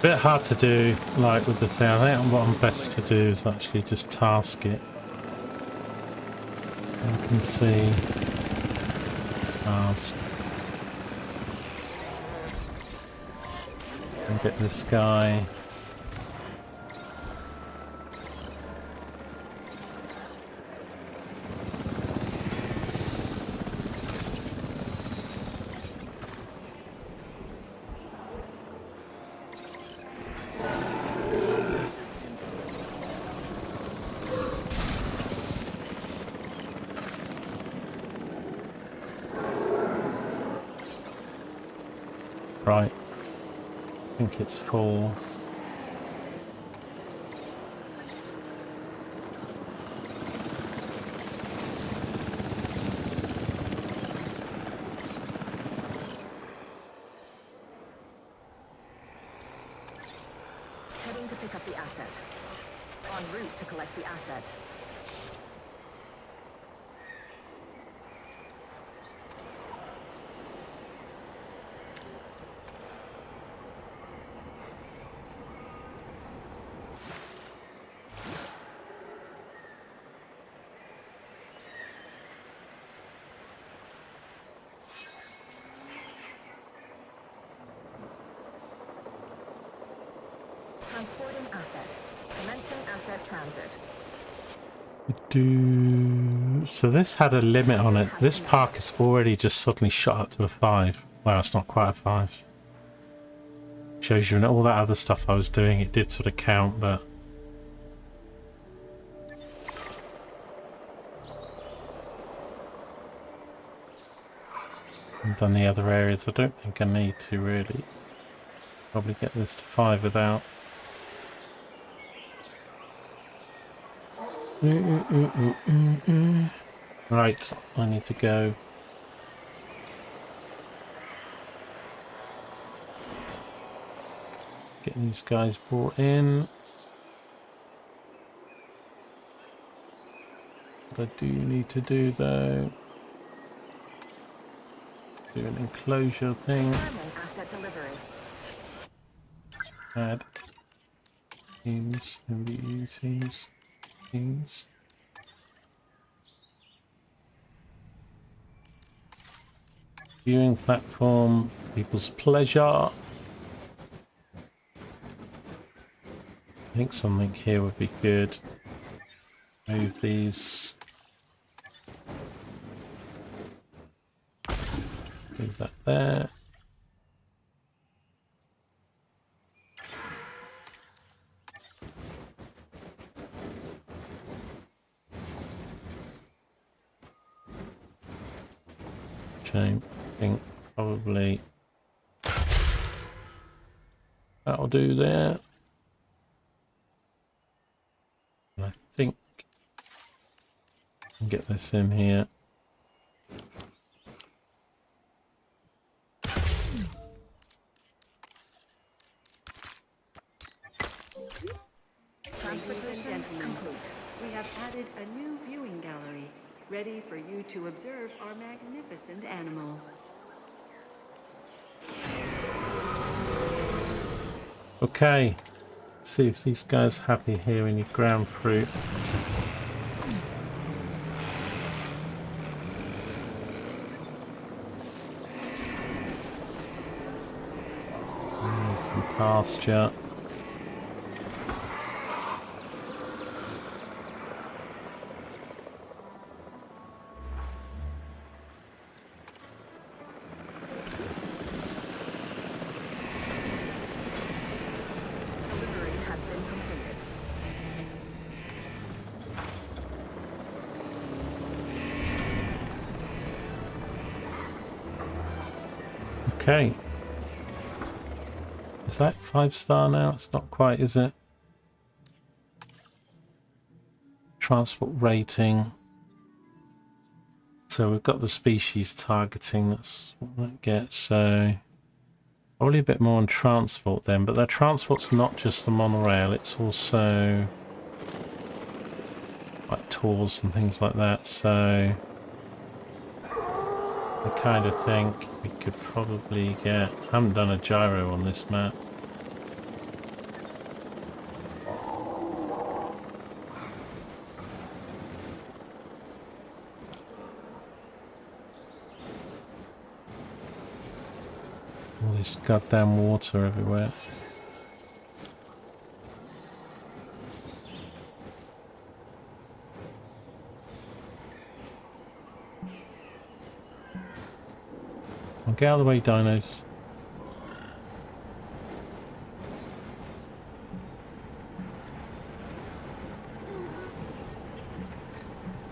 Bit hard to do, like with the thing. I think what I'm best to do is actually just task it. You can see task and get this guy. Right, I think it's full. Heading to pick up the asset. En route to collect the asset. Transporting asset. Commencing asset transit. So this had a limit on it. This park is already just suddenly shot up to a 5. Well, it's not quite a 5. Shows you, and all that other stuff I was doing, it did sort of count, but I've done the other areas. I don't think I need to really. Probably get this to 5 without. Right, I need to go. Get these guys brought in. What I do need to do though, do an enclosure thing. Asset delivery. Add teams, MBU teams. Viewing platform, people's pleasure. I think something here would be good. Move these. Do that there. Shame. I think probably that'll do there. And I think I can get this in here. Ladies and gentlemen, we have added a new viewing gallery, ready for you to observe our magnificent animals. Okay, see if these guys are happy here in your ground fruit. There's some pasture. Okay. Is that 5-star now? It's not quite, is it? Transport rating. So we've got the species targeting, that's what that gets, so probably a bit more on transport then, but their transport's not just the monorail, it's also like tours and things like that, so I kind of think we could probably get... I haven't done a gyro on this map. All this goddamn water everywhere. I'll get out of the way, dinos.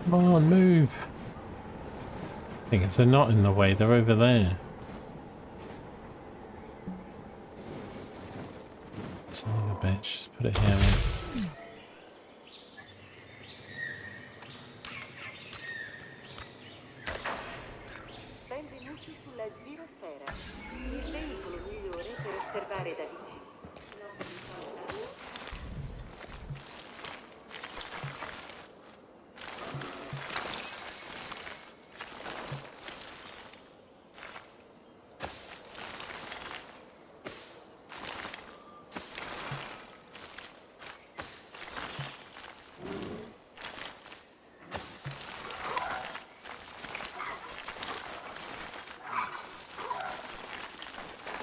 Come on, move. I think they're not in the way, they're over there. Son of a bitch, just put it here then. Benvenuti sulla Girosfera, il veicolo migliore per osservare da vicino.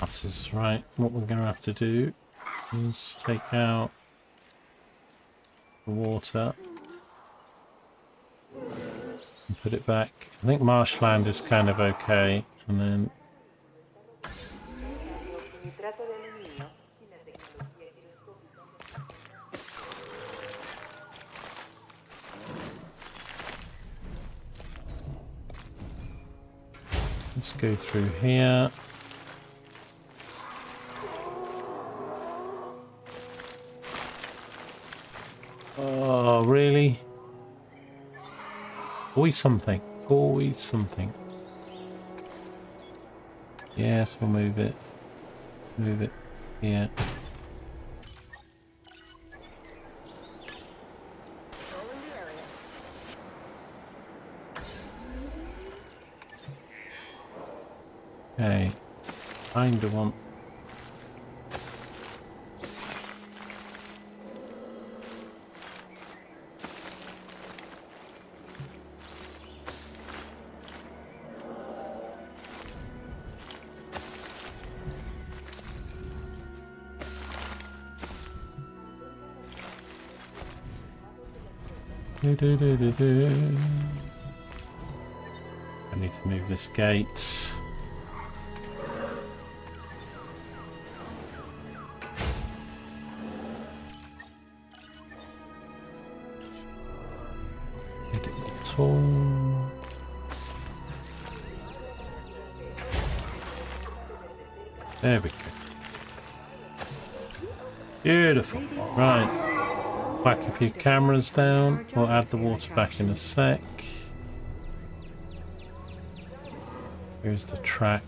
This is right. What we're going to have to do is take out the water and put it back. I think marshland is kind of okay, and then let's go through here. Oh, really? Always something. Always something. Yes, we'll move it. Move it. Yeah. Okay. Kinda want... I need to move this gate. Get it tall. There we go. Beautiful. Right. Whack a few cameras down. We'll add the water back in a sec. Here's the track.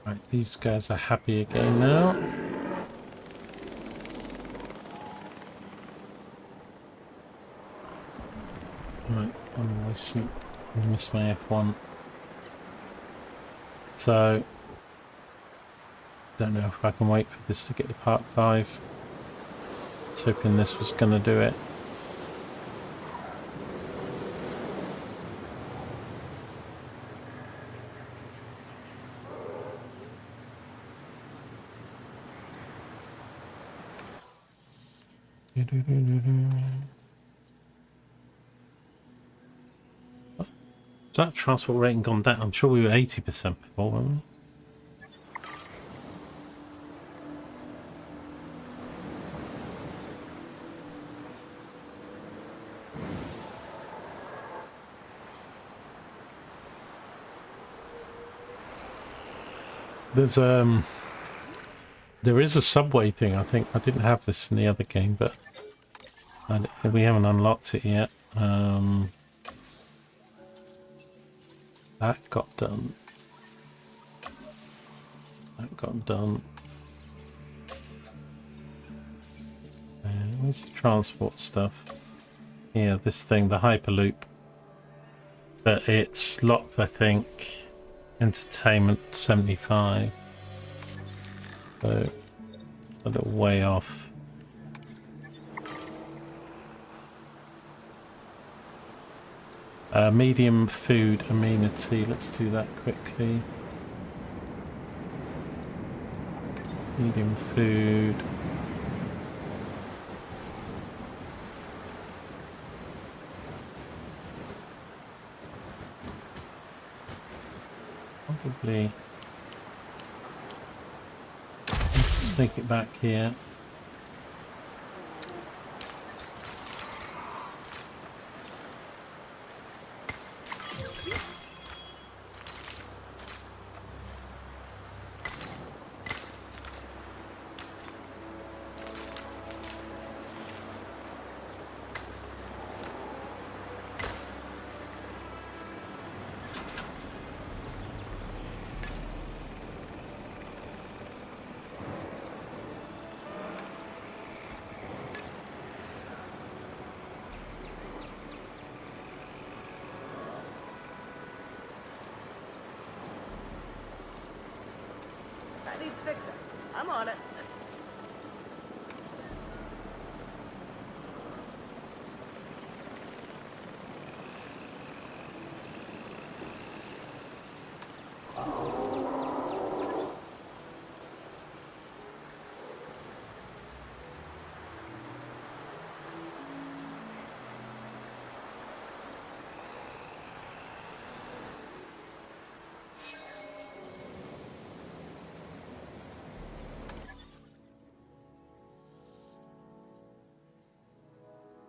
Right, these guys are happy again now. Right, I'm wasting. I missed my F1. So, don't know if I can wait for this to get to part 5. I was hoping this was going to do it. Has that transport rating gone down? I'm sure we were 80% before, weren't we? There is a subway thing. I think I didn't have this in the other game, but we haven't unlocked it yet. That got done. That got done. Where's the transport stuff? Yeah, this thing, the Hyperloop. But it's locked, I think. Entertainment 75. So a little way off. Medium food amenity. Let's do that quickly. Medium food. Probably sneak it back here. That needs fixing. I'm on it.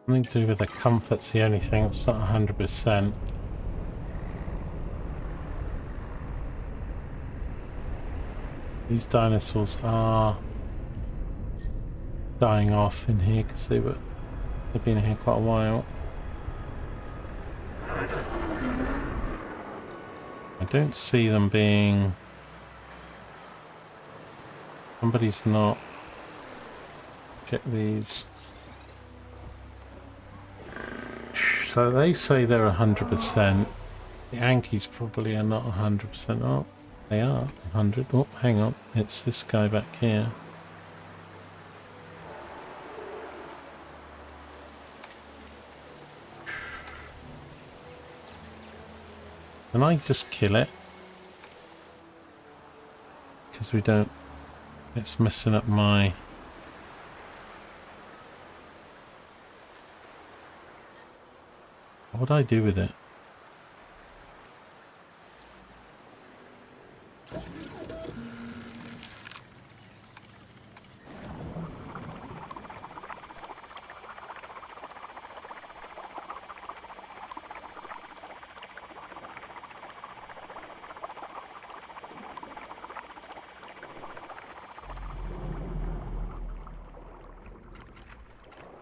Something to do with the comfort's the only thing that's not 100%. These dinosaurs are dying off in here because they've been here quite a while. I don't see them being... Somebody's not... Check these. So they say they're 100%. The Yankees probably are not 100%. Oh, they are 100. Oh, hang on. It's this guy back here. Can I just kill it? Because we don't... It's messing up my... What would I do with it?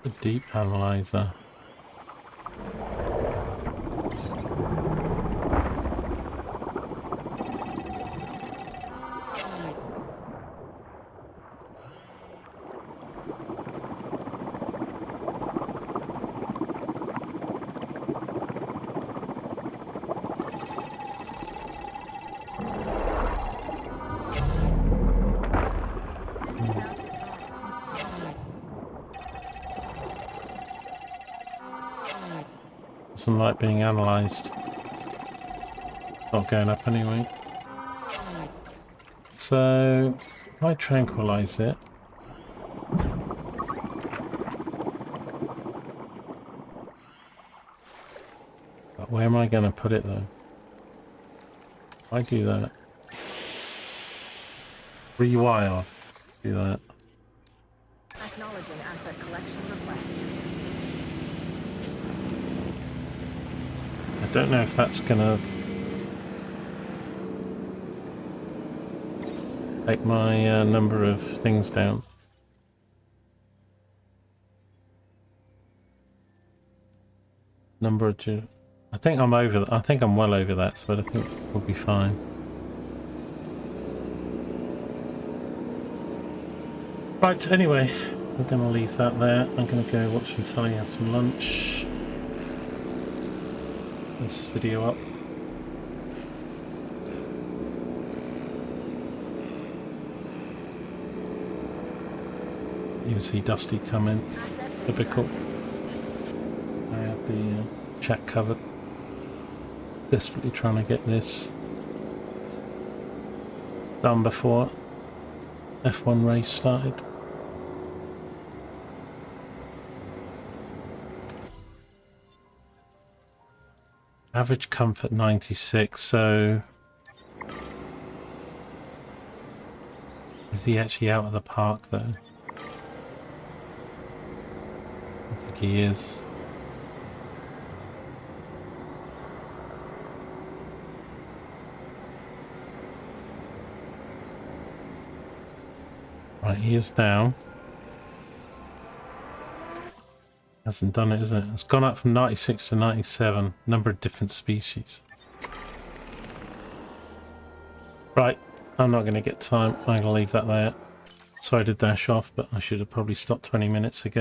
The deep analyzer. doesn't like being analysed. Not going up anyway. So, if I tranquilise it. But where am I going to put it though? If I do that. Rewire. Do that. Acknowledging asset collection request. I don't know if that's gonna take my number of things down. Number of I think I'm over. I think I'm well over that, so I think we'll be fine. Right. Anyway, we're gonna leave that there. I'm gonna go watch some telly, have some lunch. This video up. You can see Dusty coming. Typical. I have the chat covered. Desperately trying to get this done before F1 race started. Average comfort 96, so is he actually out of the park though? I think he is. Right, he is now. Hasn't done it, is it? It's gone up from 96 to 97. Number of different species. Right, I'm not going to get time. I'm going to leave that there. Sorry to dash off, but I should have probably stopped 20 minutes ago.